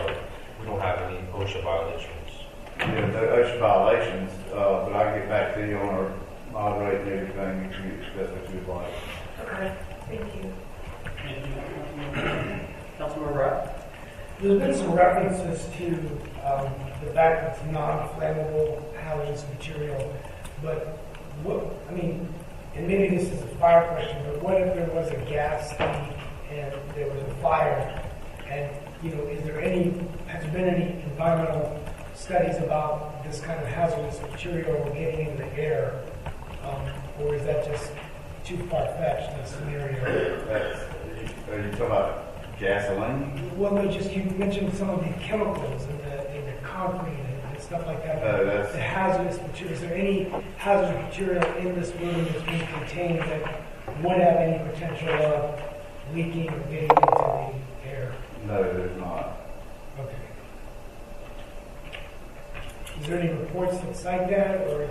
we don't have any OSHA violations. Yeah, no OSHA violations, but I can get back to you on our mod rate and everything if that's what you'd like. Okay, thank you. Thank you, Councilmember Ralph. There's been some references to the fact that it's non-flammable hazardous material, but and maybe this is a fire question, but what if there was a gas leak and there was a fire, and has there been any environmental studies about this kind of hazardous material getting into the air, or is that just too far-fetched in a scenario? Are you talking about gasoline? Well, no, you mentioned some of the chemicals in the concrete and stuff like that. The hazardous material. Is there any hazardous material in this room that's being contained that would have any potential of leaking or getting into the air? No, there's not. Okay. Is there any reports that cite that, or is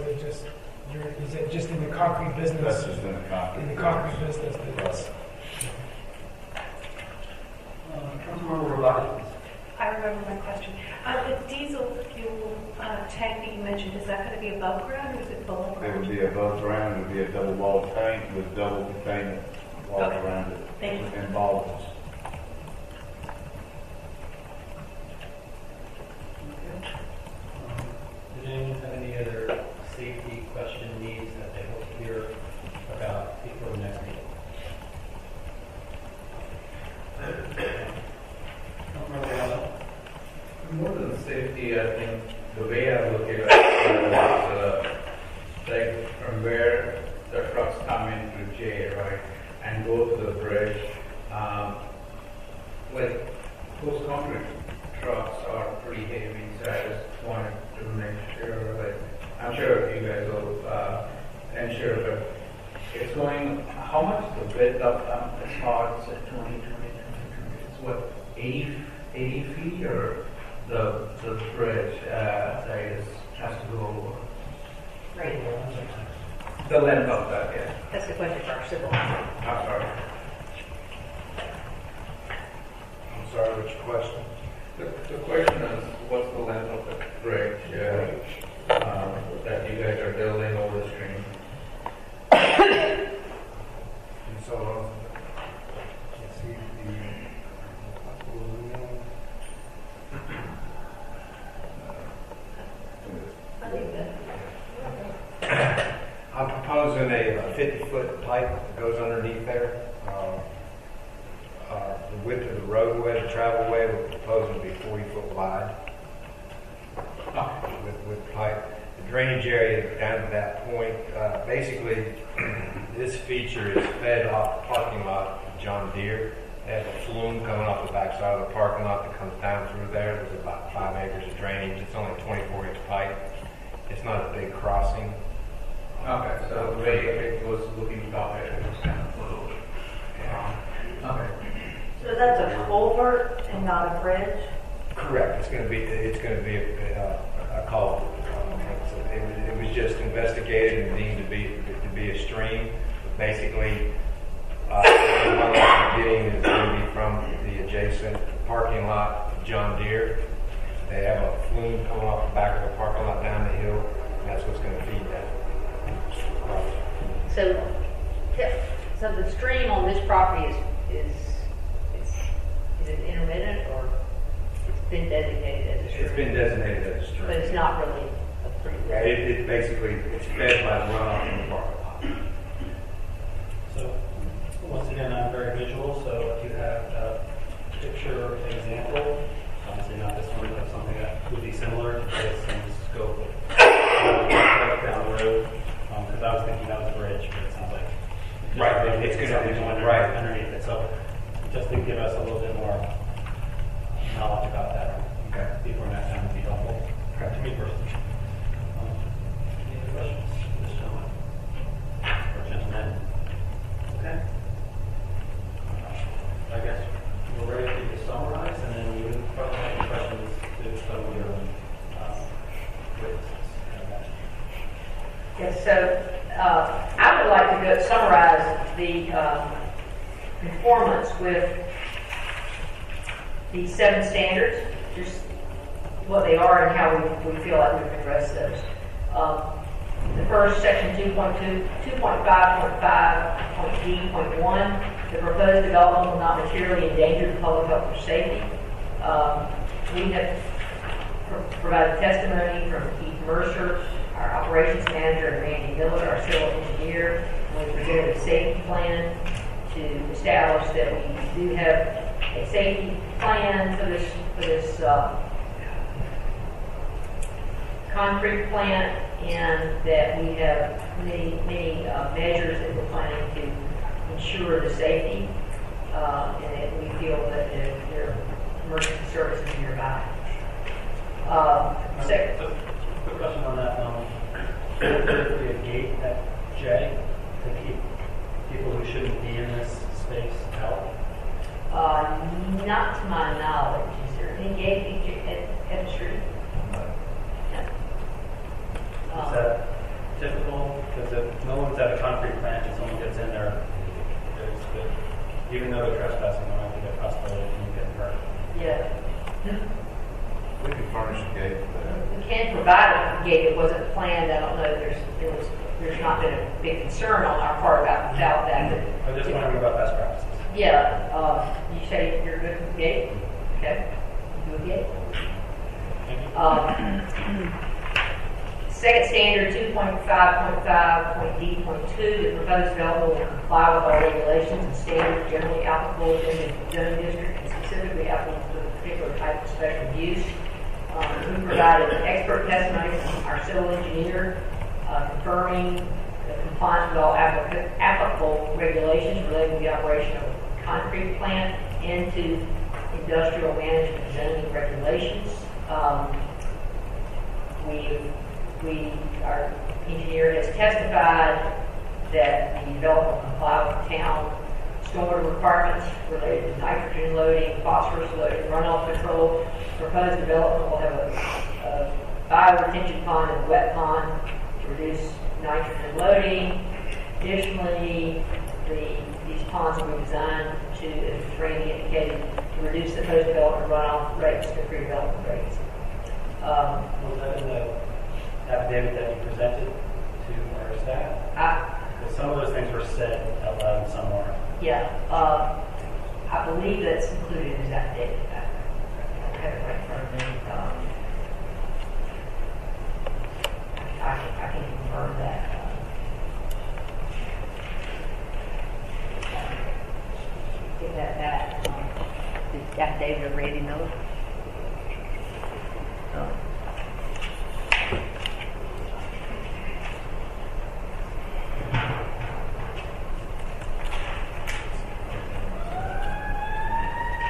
it just in the concrete business? That's just in the concrete. In the concrete business. Councilmember Rawley. I remember my question. The diesel fuel tank that you mentioned, is that going to be above ground or is it below It ground? would be above ground. It would be a double-walled tank with double containment walls around it. Thank you. And ballast. Did anyone More than safety, I think the way I look at it is like from where the trucks come into J, right, and go to the bridge. Like those concrete trucks are pretty heavy, so I just wanted to make sure, like, I'm sure you guys will ensure, but it's going, how much the width of it's not, it's like 20, it's what, 80 feet, or the bridge side has to go over? Right. The length of that, yeah. That's the question for our civil. I'm sorry. I'm sorry, what's your question? The question is, what's the length of the bridge that you guys are building over the stream? And so, let's see I'm proposing a 50-foot pipe that goes underneath there. The width of the roadway, the travelway, we're proposing to be 40 foot wide with pipe. The drainage area down to that point, basically, this feature is fed off the parking lot of John Deere. They have a flume coming off the backside of the parking lot that comes down through there. There's about 5 acres of drainage. It's only a 24-inch pipe. It's not a big crossing. Okay, so the way it was looking top, it was kind of little. Okay. So that's a culvert and not a bridge? Correct. It's going to be a culvert. It was just investigated and deemed to be a stream. But basically, the runoff we're getting is going to be from the adjacent parking lot of John Deere. They have a flume coming off the back of the parking lot down the hill, and that's what's going to feed that. So the stream on this property is it intermittent, or it's been designated as a stream? It's been designated as a stream. But it's not really a pretty. Yeah, it basically, it's fed by the runoff from the parking lot. So, once again, I'm very visual, so if you have a picture example, obviously not this one, but something that would be similar to this in scope of down the road, because I was thinking that was a bridge, but it sounds like Right, it's going to be going right underneath it. So, just to give us a little bit more knowledge about that, Okay. before next time would be helpful. To me personally. Any other questions? This gentleman or gentleman? Okay. I guess we're ready to summarize, and then you probably have any questions to some of your witnesses. Yes, so I would like to summarize the conformance with these 7 standards, just what they are and how we feel like we've addressed those. The first, section 2.5.5.D.1, the proposed development will not materially endanger the public health or safety. We have provided testimony from Keith Mercer, our operations manager, and Randy Miller, our civil engineer. We presented a safety plan to establish that we do have a safety plan for this concrete plant, and that we have many measures that we're planning to ensure the safety, and that we feel that there are emergency services nearby. Second. Quick question on that. Would there be a gate at J to keep people who shouldn't be in this space out? Not to my knowledge. Is there any gate at the street? Is that typical? Because if no one's at a concrete plant and someone gets in there, even though they're trespassing, they don't have to get hospital and get hurt. Yeah. We can furnish a gate for that. We can provide a gate. It wasn't planned. I don't know. There's not been a big concern on our part about that. I'm just wondering about best practices. Yeah. You say you're good with the gate? Okay. Do a gate. Second standard 2.5.5.D.2, the proposed development will comply with all regulations and standards generally applicable within the zoning district and specifically applicable to a particular type of special use. We provided expert testimony from our civil engineer confirming the compliance with all applicable regulations relating to the operation of a concrete plant and to industrial management zoning regulations. Our engineer has testified that the development will comply with town stormwater requirements related to nitrogen loading, phosphorus loading, runoff control. Proposed development will have a bioretention pond and a wet pond to reduce nitrogen loading. Additionally, these ponds will be designed to, as Randy indicated, to reduce the post-development runoff rates to pre-development rates. Was that in the affidavit that you presented to our staff? Well, some of those things were said out loud somewhere. Yeah, I believe that's included in his affidavit. I have it right in front of me. I can confirm that. Get that back. The affidavit of Randy Miller.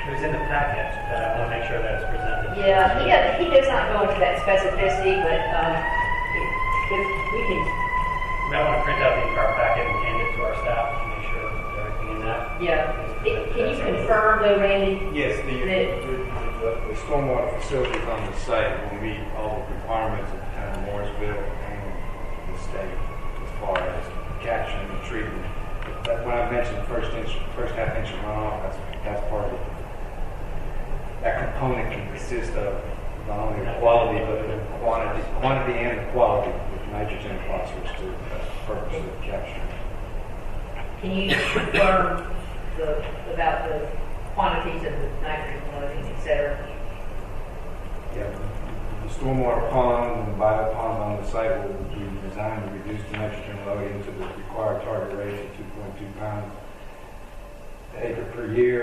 It was in the packet, but I want to make sure that it's presented. Yeah, he does not go into that specificity, but if we can. You might want to print out the entire packet and hand it to our staff to make sure that everything in that. Yeah. Can you confirm though, Randy? Yes, the stormwater facilities on the site will meet all the requirements of the town of Morrisville and the state as far as capturing and treatment. But when I mentioned first half inch of runoff, that's part of it. That component can consist of not only the quality, but the quantity and the quality with nitrogen and phosphorus to the purpose of capturing. Can you confirm about the quantities of the nitrogen loading, et cetera? Yeah, the stormwater pond and bio pond on the site will be designed to reduce the nitrogen loading to the required target rate of 2.2 pounds per acre per year,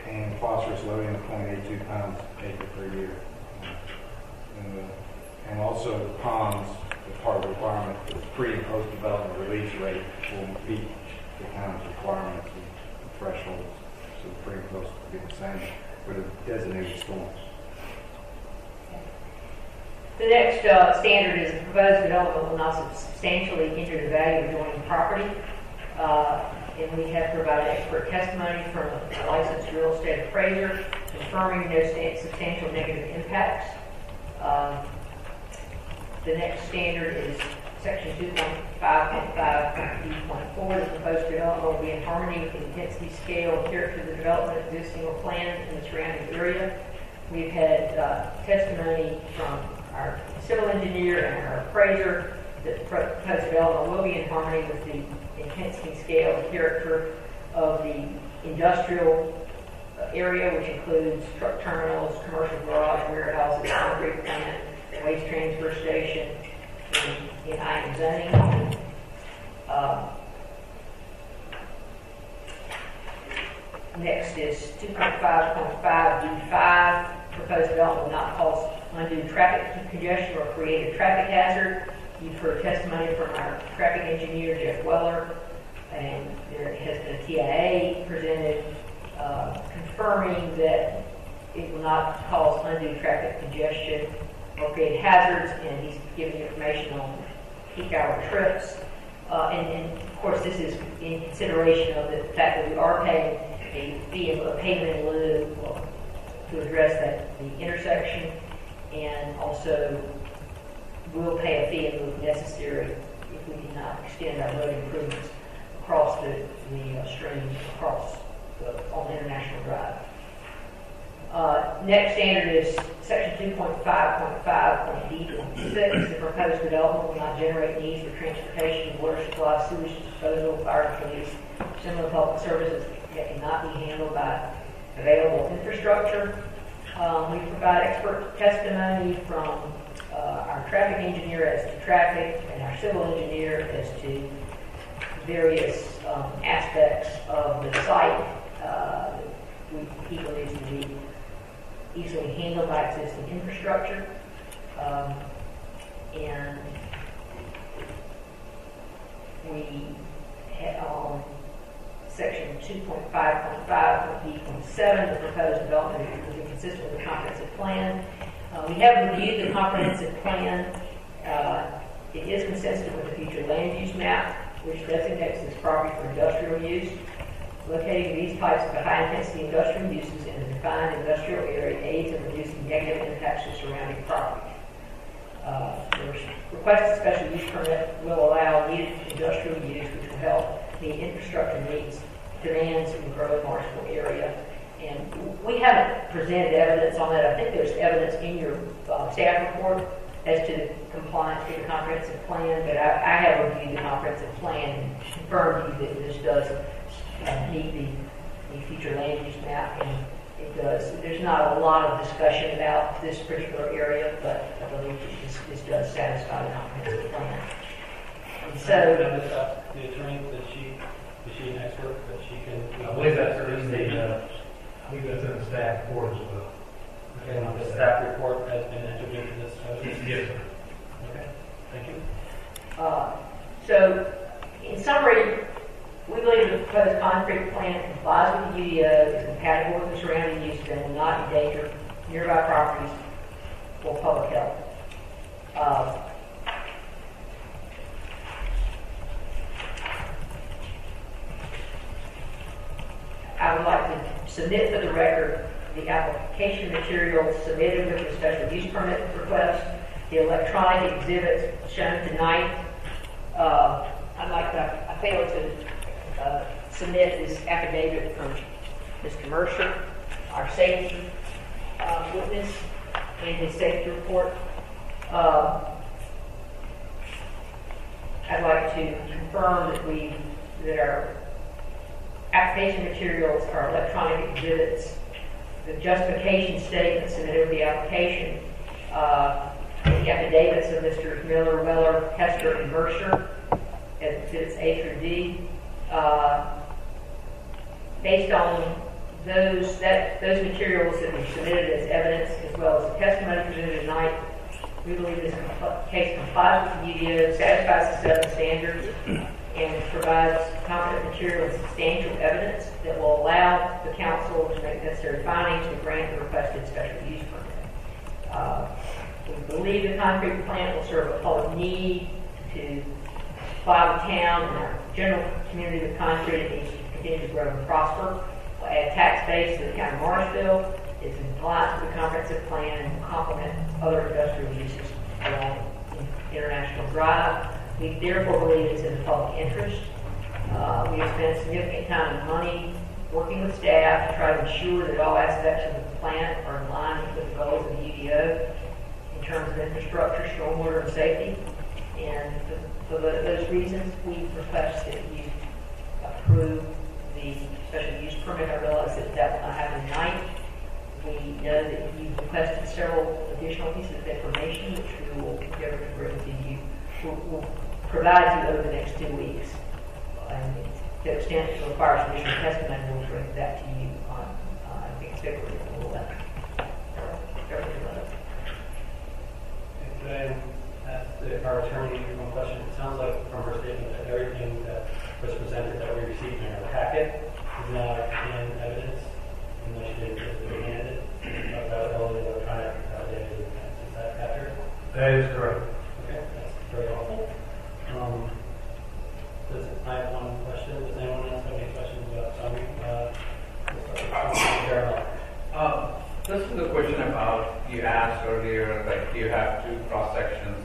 and phosphorus loading of 0.82 pounds per acre per year. And also the ponds, as part of the requirement, the pre and post development release rate will meet the town's requirements and thresholds. So the pre and post will be the same for the designated storms. The next standard is the proposed development will not substantially injure the value of adjoining property. And we have provided expert testimony from a licensed real estate appraiser confirming no substantial negative impacts. The next standard is section 2.5.5.D.4. The proposed development will be in harmony with the intensity, scale, and character of the development existing or planned in the surrounding area. We've had testimony from our civil engineer and our appraiser that the proposed development will be in harmony with the intensity, scale, and character of the industrial area, which includes truck terminals, commercial garage, warehouses, concrete plant, waste transfer station, in I&M zoning. Next is 2.5.5D5. Proposed development will not cause undue traffic congestion or create a traffic hazard. You've heard testimony from our traffic engineer, Jeff Weller, and there has been a TIA presented confirming that it will not cause undue traffic congestion or create hazards, and he's giving information on peak hour trips. And of course, this is in consideration of the fact that we are paying a fee of a payment in lieu to address the intersection, and also will pay a fee in lieu if necessary if we cannot extend our road improvements across the stream on International Drive. Next standard is section 2.5.5.D.6. The proposed development will not generate needs for transportation, water supply, sewage disposal, fire police, similar public services that cannot be handled by available infrastructure. We provide expert testimony from our traffic engineer as to traffic and our civil engineer as to various aspects of the site he believes to be easily handled by existing infrastructure. And we had on section 2.5.5.B.7, the proposed development will be consistent with the comprehensive plan. We have reviewed the comprehensive plan. It is consistent with the future land use map, which designates this property for industrial use. Locating these types of high-intensity industrial uses in a defined industrial area aids in reducing negative impacts to surrounding property. The requested special use permit will allow needed industrial use, which will help meet infrastructure needs, demands in the growing Morrisville area. And we haven't presented evidence on that. I think there's evidence in your staff report as to the compliance with the comprehensive plan, but I have reviewed the comprehensive plan and confirmed to you that this does meet the future land use map, and it does. There's not a lot of discussion about this particular area, but I believe this does satisfy the comprehensive plan. And so, the attorney, is she an expert that she can? I believe that's in the, I think that's in the staff report as well. Okay, and the staff report has been entered into this. Yes, sir. Okay, thank you. So, in summary, we believe the proposed concrete plant complies with the UDO, is compatible with the surrounding uses, and will not endanger nearby properties or public health. I would like to submit for the record the application materials submitted with the special use permit request, the electronic exhibits shown tonight. I'd like to, I failed to submit this affidavit from Mr. Mercer, our safety witness, and his safety report. I'd like to confirm that our application materials are electronic exhibits, the justification statement submitted with the application, the affidavits of Mr. Miller, Weller, Hester, and Mercer, exhibits A through D. Based on those materials that we submitted as evidence, as well as the testimony presented tonight, we believe this case complies with the UDO, satisfies the 7 standards, and provides competent material and substantial evidence that will allow the council to make necessary findings to grant the requested special use permit. We believe the concrete plant will serve a public need to supply the town and our general community with concrete that needs to continue to grow and prosper. Will add tax base to the town of Morrisville. It's in compliance with the comprehensive plan and will complement other industrial uses along International Drive. We therefore believe it's in the public interest. We have spent significant time and money working with staff to try to ensure that all aspects of the plant are in line with the goals of the UDO in terms of infrastructure, stormwater, and safety. And for those reasons, we request that you approve the special use permit. I realize that will not happen tonight. We know that you've requested several additional pieces of information, which we will endeavor to bring to you. We'll provide you over the next 2 weeks. And to the extent it requires additional testimony, we'll bring that to you on, I think, February 11th. Could I ask our attorney one question? It sounds like from her statement that everything that was presented that we received in our packet is now in evidence, and that she did just demand it about all the electronic data. Is that accurate? That is correct. Okay, that's very helpful. I have one question. Does anyone else have any questions about summary? This is a question about, you asked earlier, like you have 2 cross sections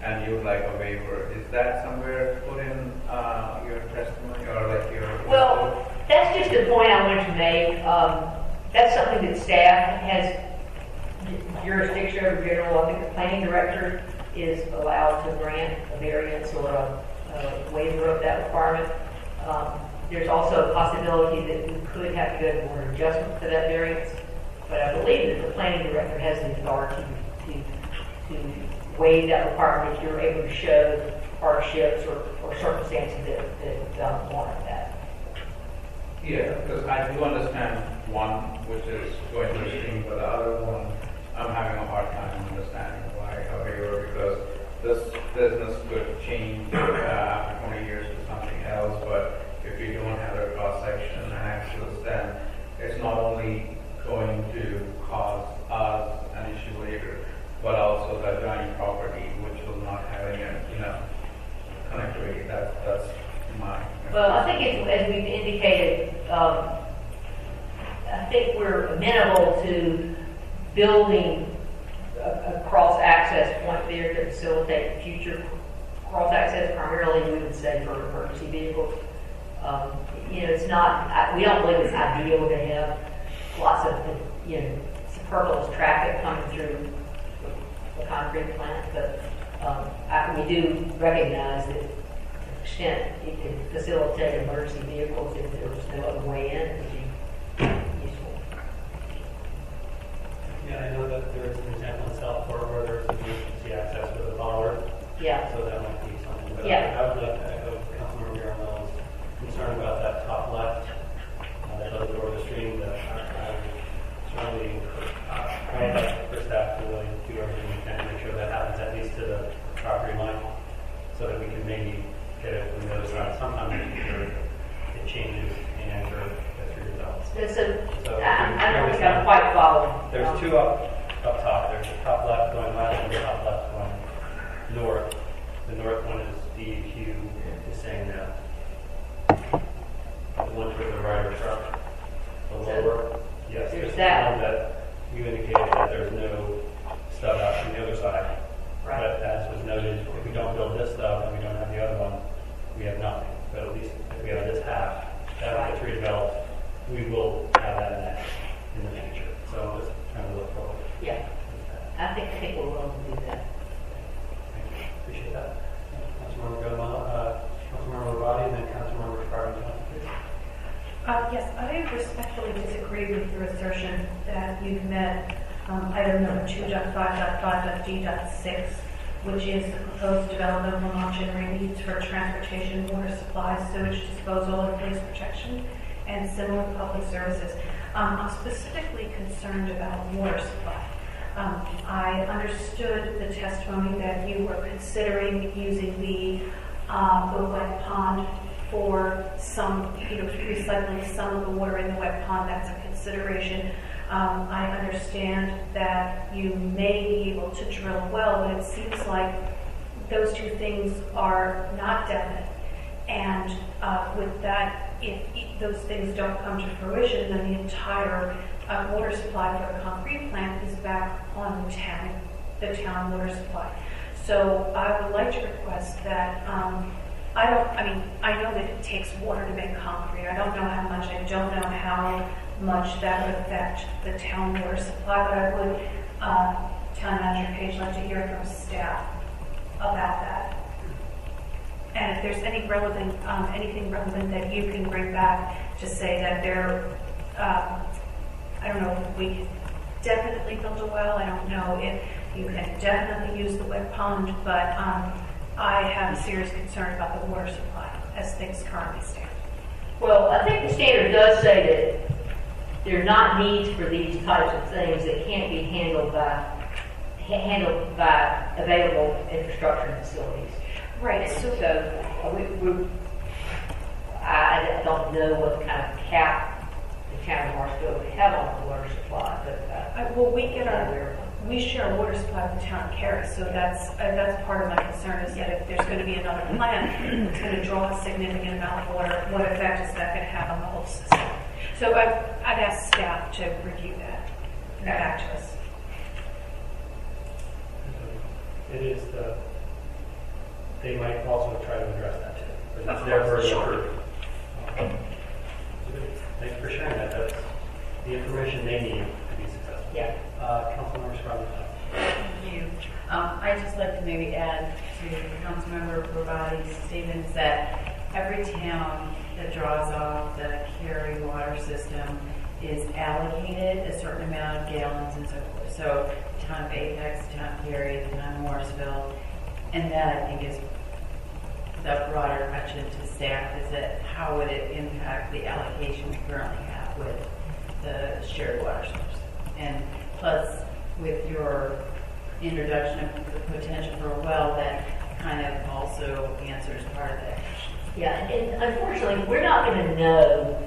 and you would like a waiver. Is that somewhere put in your testimony or like your? Well, that's just a point I wanted to make. That's something that staff has jurisdiction over. General, I think the planning director is allowed to grant a variance or a waiver of that requirement. There's also a possibility that we could have to go to board adjustment for that variance, but I believe that the planning director has the authority to waive that requirement if you're able to show hardships or circumstances that warrant that. Yeah, because I do understand one which is going to the stream, but the other one I'm having a hard time understanding why. Well, I think it's, as we've indicated, I think we're amenable to building a cross-access point there to facilitate future cross-access, primarily we would say for emergency vehicles. It's not, we don't believe it's ideal to have lots of, superfluous traffic coming through the concrete plant, but we do recognize that to the extent it can facilitate emergency vehicles if there was no other way in, it would be useful. Yeah, I know that there is an example in Southport where there's emergency access with a bollard. Yeah. So that might be something. But Yeah. I would like to echo Councilmember Garamell's concern about that top left, that other door of the stream. That I would certainly I'd like for staff to really do everything we can to make sure that happens at least to the property line, so that we can maybe get it from the other side. Sometimes in the future it changes and or gets redeveloped. So I don't think I'm quite following. There's two up top. There's the top left going west and the top left going north. The north one is DEQ is saying no. The one toward the right or truck. The lower. Yes, there's that one that you indicated that there's no stub out from the other side. Right. But as was noted, if we don't build this stub and we don't have the other one, we have nothing. But at least if we have this half, that gets redeveloped, we will have that in the future. So I'm just trying to look forward. Yeah. I think we're willing to do that. Thank you. Appreciate that. Councilmember Garamella, Councilmember Rabati, and then Councilmember Farmington. Yes, I respectfully disagree with your assertion that you've met item number 2.5.5.d.6, which is the proposed development of Lamont generating needs for transportation, water supply, sewage disposal, and police protection, and similar public services. I'm specifically concerned about water supply. I understood the testimony that you were considering using the wet pond for some, recycling some of the water in the wet pond. That's a consideration. I understand that you may be able to drill a well, but it seems like those two things are not definite. And with that, if those things don't come to fruition, then the entire water supply for the concrete plant is back on the town water supply. So I would like to request that I know that it takes water to make concrete. I don't know how much. I don't know how much that would affect the town water supply, but I would, Town Manager Page, like to hear from staff about that. And if there's any relevant, anything relevant that you can bring back to say that I don't know if we can definitely build a well. I don't know if you can definitely use the wet pond, but I have a serious concern about the water supply as things currently stand. Well, I think the standard does say that there are not needs for these types of things that can't be handled by available infrastructure and facilities. Right. So I don't know what kind of cap the town of Morrisville would have on the water supply, but we share a water supply with the town of Caris, so that's part of my concern is that if there's going to be another plant that's going to draw a significant amount of water, what effect is that going to have on the whole system? So I'd ask staff to review that and get back to us. It is they might also try to address that too, but it's their burden of proof. Thank you for sharing that. That's the information they need to be successful. Yeah. Councilmember Scarlett. Thank you. I'd just like to maybe add to Councilmember Rabati's statements that every town that draws off the Cary water system is allocated a certain amount of gallons and so forth. So the town of Apex, the town of Cary, the town of Morrisville, and that I think is the broader question to staff is that how would it impact the allocation we currently have with the shared water source? And plus, with your introduction of the potential for a well, that kind of also answers part of that question. Yeah, and unfortunately, we're not going to know.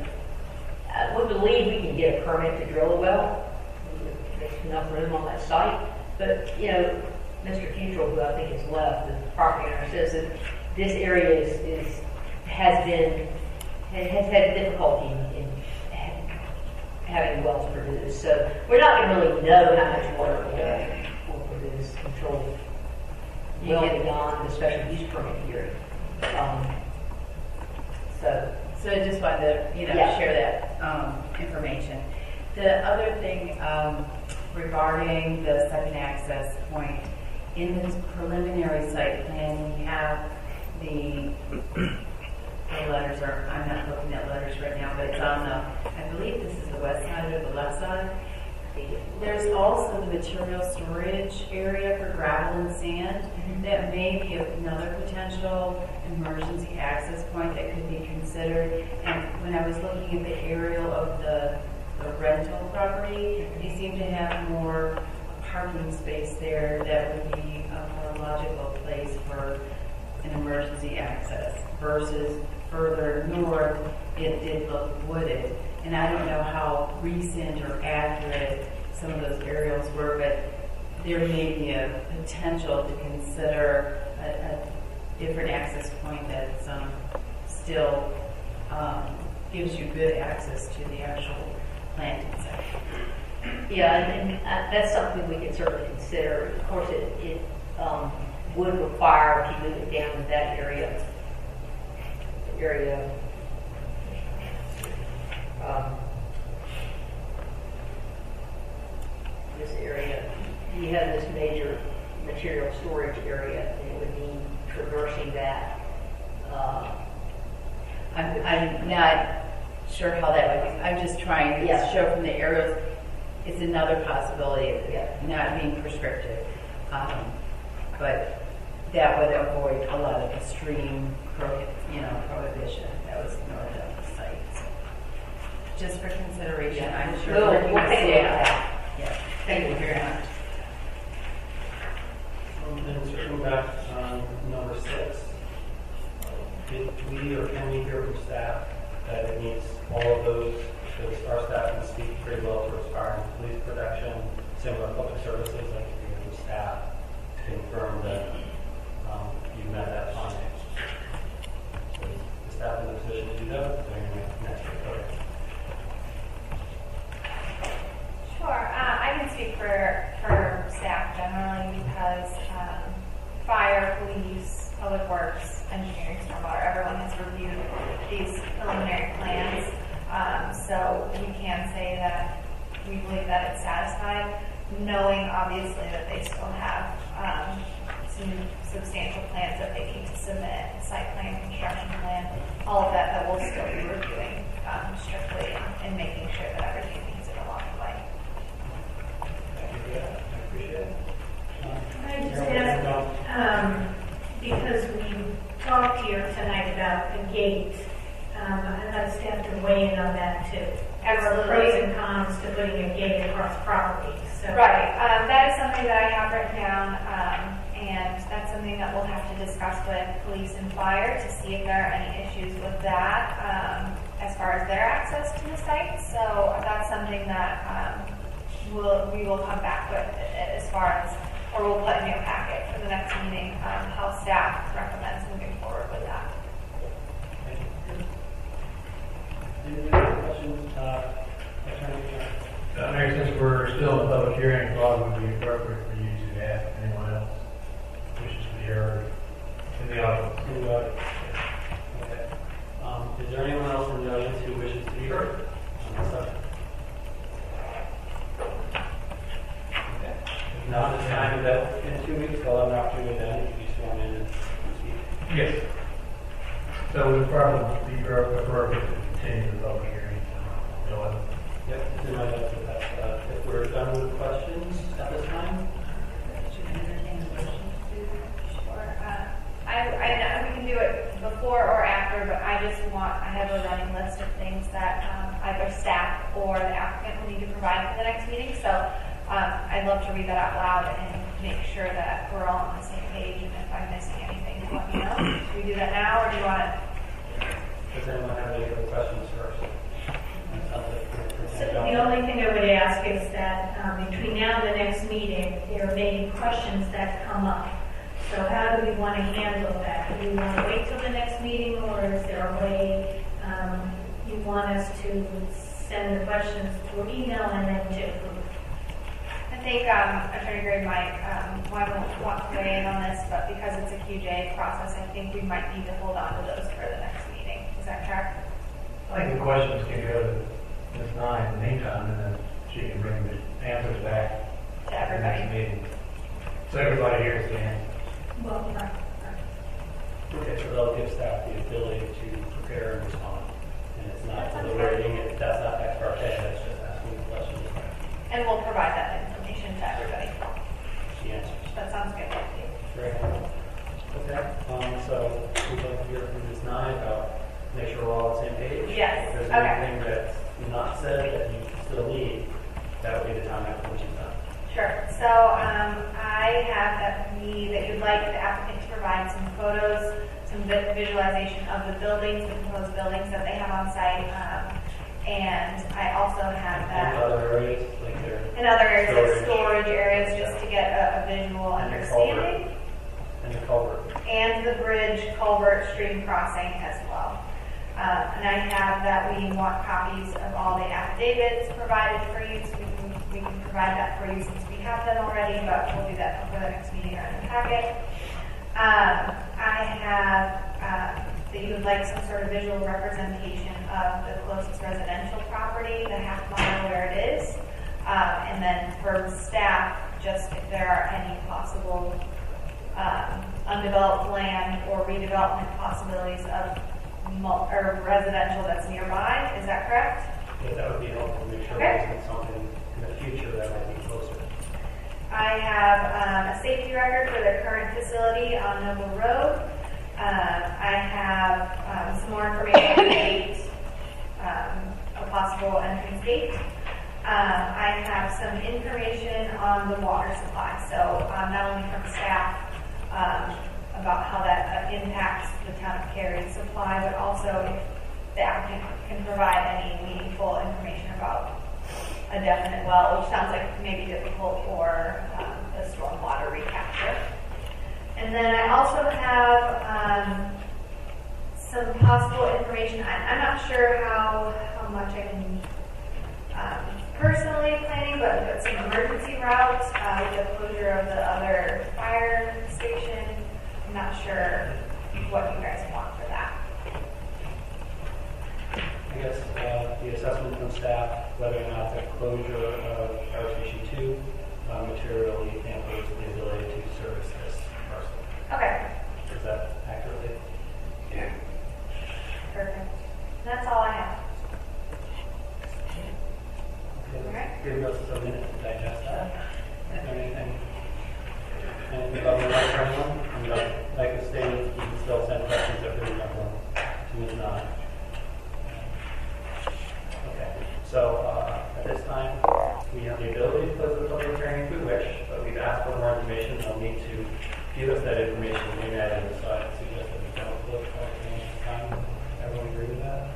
We believe we can get a permit to drill a well. There's enough room on that site. But, Mr. Futrell, who I think has left, the property owner, says that this area has been has had difficulty in having wells produced. So we're not going to really know how much water will produce until well beyond the special use permit period. So I just wanted to, Yeah. share that information. The other thing regarding the second access point, in this preliminary site plan, we have the letters, or I'm not looking at letters right now, but it's on the, I believe this is the west side or the left side. There's also the material storage area for gravel and sand. That may be another potential emergency access point that could be considered. And when I was looking at the aerial of the rental property, they seem to have more parking space there that would be a more logical place for an emergency access versus further north, it did look wooded. And I don't know how recent or accurate some of those aerials were, but there may be a potential to consider a different access point that still gives you good access to the actual planting site. Yeah, and that's something we can certainly consider. Of course, it would require if you move it down to that area. This area, you have this major material storage area, and it would mean traversing that. I'm not sure how that would be. I'm just trying to show from the aerials. It's another possibility of not being prescriptive, but that would avoid a lot of extreme prohibition that was north of the site. So, just for consideration, I'm sure We'll take a look at that. Yeah. Thank you very much. And circling back on number 6, did we or can we hear from staff that it meets all of those, because our staff can speak pretty well to requiring police protection, similar public services, like to hear from staff to confirm that you've met that funding. So is the staff in a position to do that during the next report? Sure. I can speak for staff generally because fire, police, public works, engineering, stormwater, everyone has reviewed these preliminary plans. So we can say that we believe that it's satisfied, knowing obviously that they still have some substantial plans that they need to submit, site plan, construction plan, all of that we'll still be reviewing strictly and making sure that everything meets it along the way. I appreciate it. Can I just ask, because we talked here tonight about the gate, I'd like staff to weigh in on that too. Absolutely. Pros and cons to putting a gate across property. So. Right. That is something that I have written down, and that's something that we'll have to discuss with police and fire to see if there are any issues with that as far as their access to the site. So that's something that we will come back with as far as, or we'll put in your packet for the next meeting, how staff recommends moving forward with that. Any other questions? Attorney General? Mayor, since we're still in the public hearing, probably would be appropriate for you to ask anyone else wishes to be heard in the audience. Okay. Is there anyone else in the audience who wishes to be heard on this subject? Okay. If not, it's time that in 2 weeks I'll have an opportunity then to be sworn in and speak. Yes. So it would probably be appropriate to continue the public hearing. Yep, it's in my notes with that. If we're done with questions at this time. Sure. I know we can do it before or after, but I have a running list of things that either staff or the applicant will need to provide for the next meeting. So I'd love to read that out loud and make sure that we're all on the same page. And if I'm missing anything, let me know. Do we do that now, or do you want to? Does anyone have any other questions first? So the only thing I would ask is that between now and the next meeting, there may be questions that come up. So how do we want to handle that? Do we want to wait till the next meeting, or is there a way you want us to send the questions through email and then to approve? I think Attorney Gray might want to weigh in on this, but because it's a QJ process, I think we might need to hold on to those for the next meeting. Is that correct? I think the questions can go to Ms. Nye in the meantime, and then she can bring the answers back To at the next everybody? meeting. So everybody hears the answer. Well, right. Okay, so they'll give staff the ability to prepare and respond. And it's not deliberating, that's not ex parte, that's just asking the questions. And we'll provide that information to everybody. The answers. That sounds good. Very helpful. Okay, so we'd like to hear from Ms. Nye about, make sure we're all on the same page. Yes, If there's okay. anything that's not said that you still need, that would be the time after she's done. Sure. So I have that you'd like the applicant to provide some photos, some visualization of the buildings, the proposed buildings that they have on site. And I also have And that other areas, like their in other areas, like storage areas, just to get a visual understanding. and the culvert. And the bridge, culvert, stream crossing as well. And I have that we want copies of all the affidavits provided for you, so we can provide that for you since we have them already, but we'll do that for the next meeting or in the packet. I have that you would like some sort of visual representation of the closest residential property, the half mile where it is. And then for staff, just if there are any possible undeveloped land or redevelopment possibilities of residential that's nearby. Is that correct? Yeah, that would be helpful, make sure Okay. there's something in the future that might be closer. I have a safety record for their current facility on Noble Road. I have some more information on the gate, a possible entrance gate. I have some information on the water supply, so not only from staff about how that impacts the town of Cary's supply, but also if the applicant can provide any meaningful information about a definite well, which sounds like maybe difficult for the stormwater recapture. And then I also have some possible information. I'm not sure how much I can personally planning, but some emergency routes with the closure of the other fire station. I'm not sure what you guys want for that. I guess the assessment from staff, whether or not the closure of Fire Station 2 materially hampers the ability to service this parcel. Okay, Is that accurately? Yeah. perfect. That's all I have. Okay, Alright. give us a minute to digest that. Anything about the right for anyone? And like I stated, you can still send questions if there's one to Ms. Nye. Okay, so at this time, we have the ability to close the public hearing if we wish, but we've asked for more information. They'll need to give us that information. Maybe I didn't decide to suggest that we don't close the public hearing at this time. Everyone agree with that?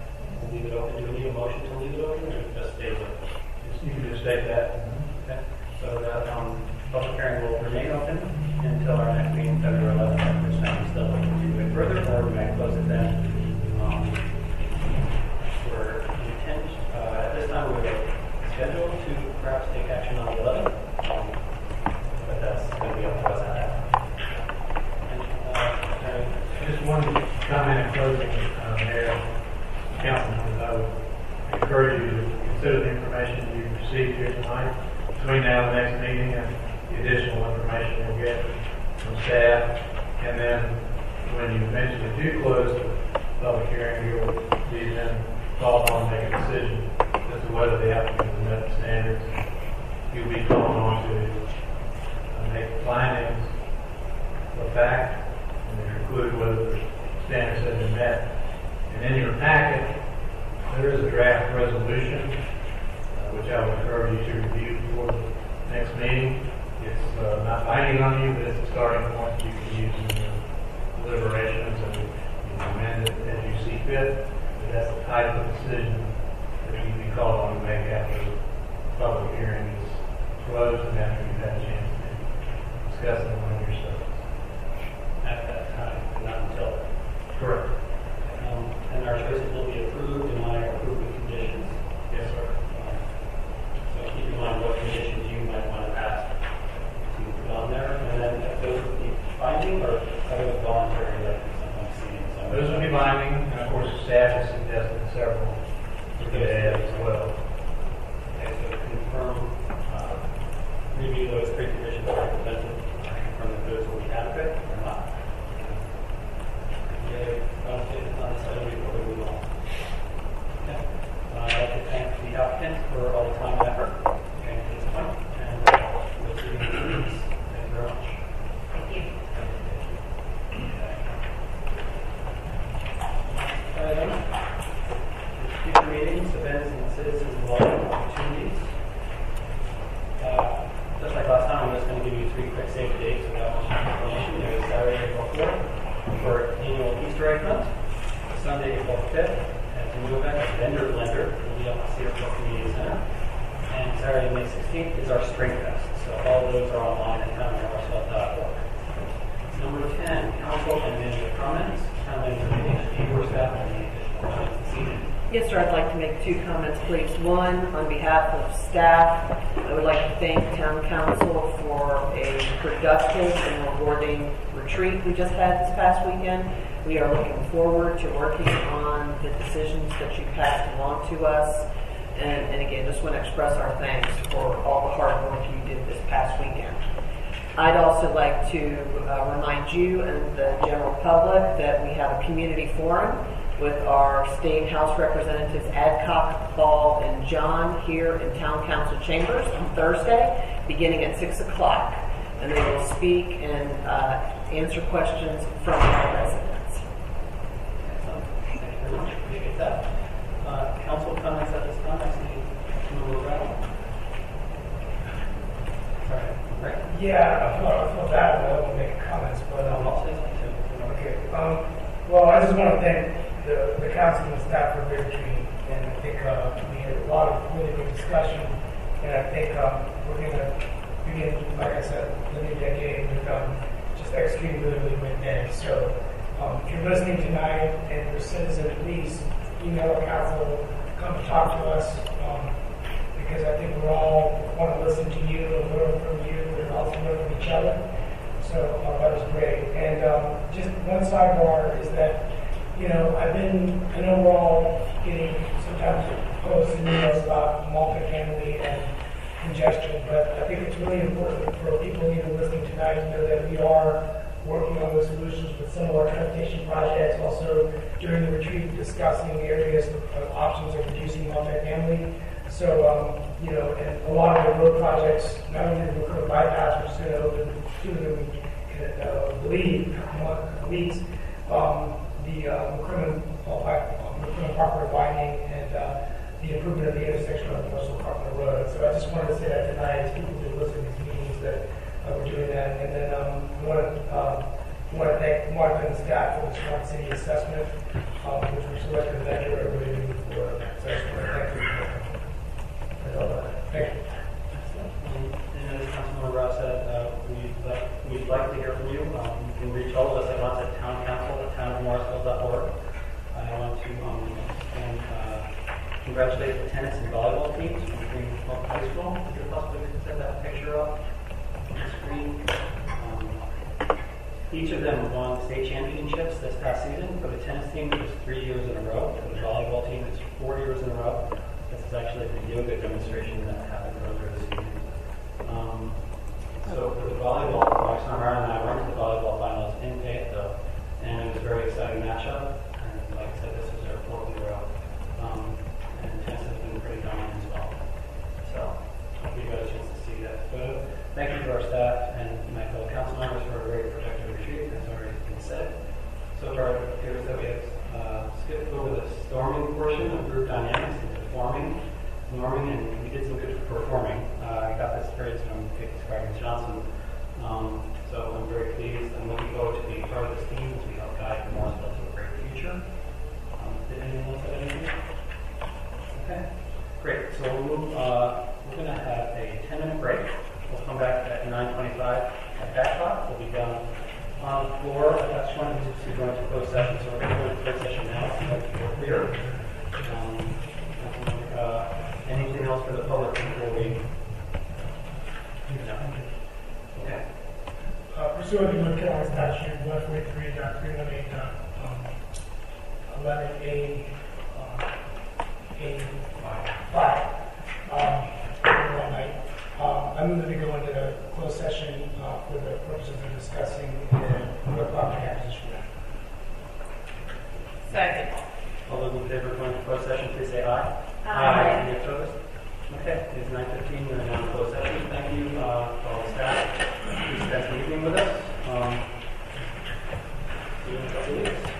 We'll leave it open. Do we need a motion to leave it open, or just stay open? You can just state that. Okay, so the public hearing will remain open until our next meeting, February 11th. At which time we still want to do it further, or we might close it then. We're intent, at this time, we're scheduled to perhaps take action on the 11th, but that's going to be up to us at that. Just one comment in closing, Mayor, Councilman, I would encourage you to consider the information you received here tonight between now and the next meeting and the additional information you'll get from staff. And then when you eventually do close the public hearing, you'll be then called on to make a decision as to whether the applicant has met the standards. You'll be called on to make findings of fact and to conclude whether the standards have been met. And in your packet, there is a draft resolution, which I would encourage you to review before the next meeting. It's not binding on you, but it's a starting point you can use in your deliberations and you can amend it as you see fit. But that's the type of decision that you can be called on to make after the public hearing is closed and after you've had a chance to discuss it among yourselves. At that time, not until. Correct. And our choices will be approved streamlining, and of course, staff has suggested several good ads as well. Okay, so confirm, review those three conditions that I presented, confirm that those will be adequate or not. Okay, statements on this item before we move on. Okay. I'd like to thank the applicant for all the time and effort getting to this point, and we'll see you in 2 weeks. Thank you very much. Thank you. Item, future meetings, events, and citizen involvement opportunities. Just like last time, I'm just going to give you 3 quick save the dates without much explanation. There's Saturday, April 4th for annual Easter egg hunt. Sunday, April 5th at the new event, Vendor Blender, will be up at Seattle Community Center. And Saturday, May 16th is our Spring Fest. So all of those are online at townmorrisville.org. Number 10, council and manager comments. Town manager meeting, or staff, and any additional comments this evening. Yes, sir. I'd like to make 2 comments, please. One, on behalf of staff, I would like to thank Town Council for a productive and rewarding retreat we just had this past weekend. We are looking forward to working on the decisions that you passed along to us. And again, just want to express our thanks for all the hard work you did this past weekend. I'd also like to remind you and the general public that we have a community forum with our state house representatives Adcock, Ball, and John here in Town Council chambers on Thursday, beginning at 6 o'clock. And they will speak and answer questions from our residents. Excellent. Thank you very much. Appreciate that. Council comments at this time. I see Councilmember Rattle. Sorry. Right? Yeah, I feel bad, but I don't want to make comments, but I'll say something too. okay. Well, I just want to thank the council and staff for their retreat, and I think we had a lot of really good discussion, and I think we're going to begin, like I said, the new decade with just executing really, really good things. So if you're listening tonight and you're a citizen, please email our council, come talk to us, because I think we all want to listen to you and learn from you and also learn from each other. So that was great. And just one sidebar is that, I know we're all getting sometimes posts and emails about multifamily and congestion, but I think it's really important for people even listening tonight to know that we are working on the solutions with some of our transportation projects, also during the retreat discussing areas of options of reducing multifamily. So, and a lot of the road projects, not only the McCurtain bypass, which is going to open soon, we believe, a couple of weeks, the McCurtain Parkway widening and the improvement of the intersection of Russell Carpenter Road. So I just wanted to say that tonight, as people who listen to these meetings, that we're doing that. And then I want to thank Mark and staff for the Smart City Assessment, which we selected that year everybody moving forward. So I just want to thank you. Thank you. And as Councilmember Ross said, we'd like to hear from you. You can reach all of us at once at towncouncil@townofmorrisville.org. I want to congratulate the tennis and volleyball teams from Greenville High School. If you're possible to set that picture up on the screen. Each of them won state championships this past season. For the tennis team, it was 3 years in a row. For the volleyball team, it's 4 years in a row. This is actually the yoga demonstration that happened earlier this evening. So for the volleyball, Roxanne and I went to the volleyball finals in Fayetteville, and it was a very exciting matchup. And like I said, this was our 4th in a row. And tennis has been pretty dominant as well. So hope you got a chance to see that photo. Thank you to our staff and my fellow council members for a very productive retreat, as already been said. So far, it appears that we have skipped over the storming portion of group dynamics into norming, and we did some good performing. I got this praise from Kate Johnson. So I'm very pleased. I'm looking forward to being part of this team as we help guide Morrisville to a great future. Did anyone else have anything? Okay, great. So we're going to have a 10-minute break. We'll come back at 9:25 at that clock. We'll be down on the floor. That's when we're going to close session. So we're going to go to closed session now. So that's clear. Anything else for the public before we? No. Okay. Pursuant to North Carolina statute 143.318, 11A, A5, one night. I'm going to go into the closed session for the purposes of discussing the real property acquisition. Second. All those in favor of going to closed session, please say aye. Aye. Any opposed? Okay, it's 9:15, we're now in closed session. Thank you to all the staff who spent the evening with us. See you in a couple of weeks.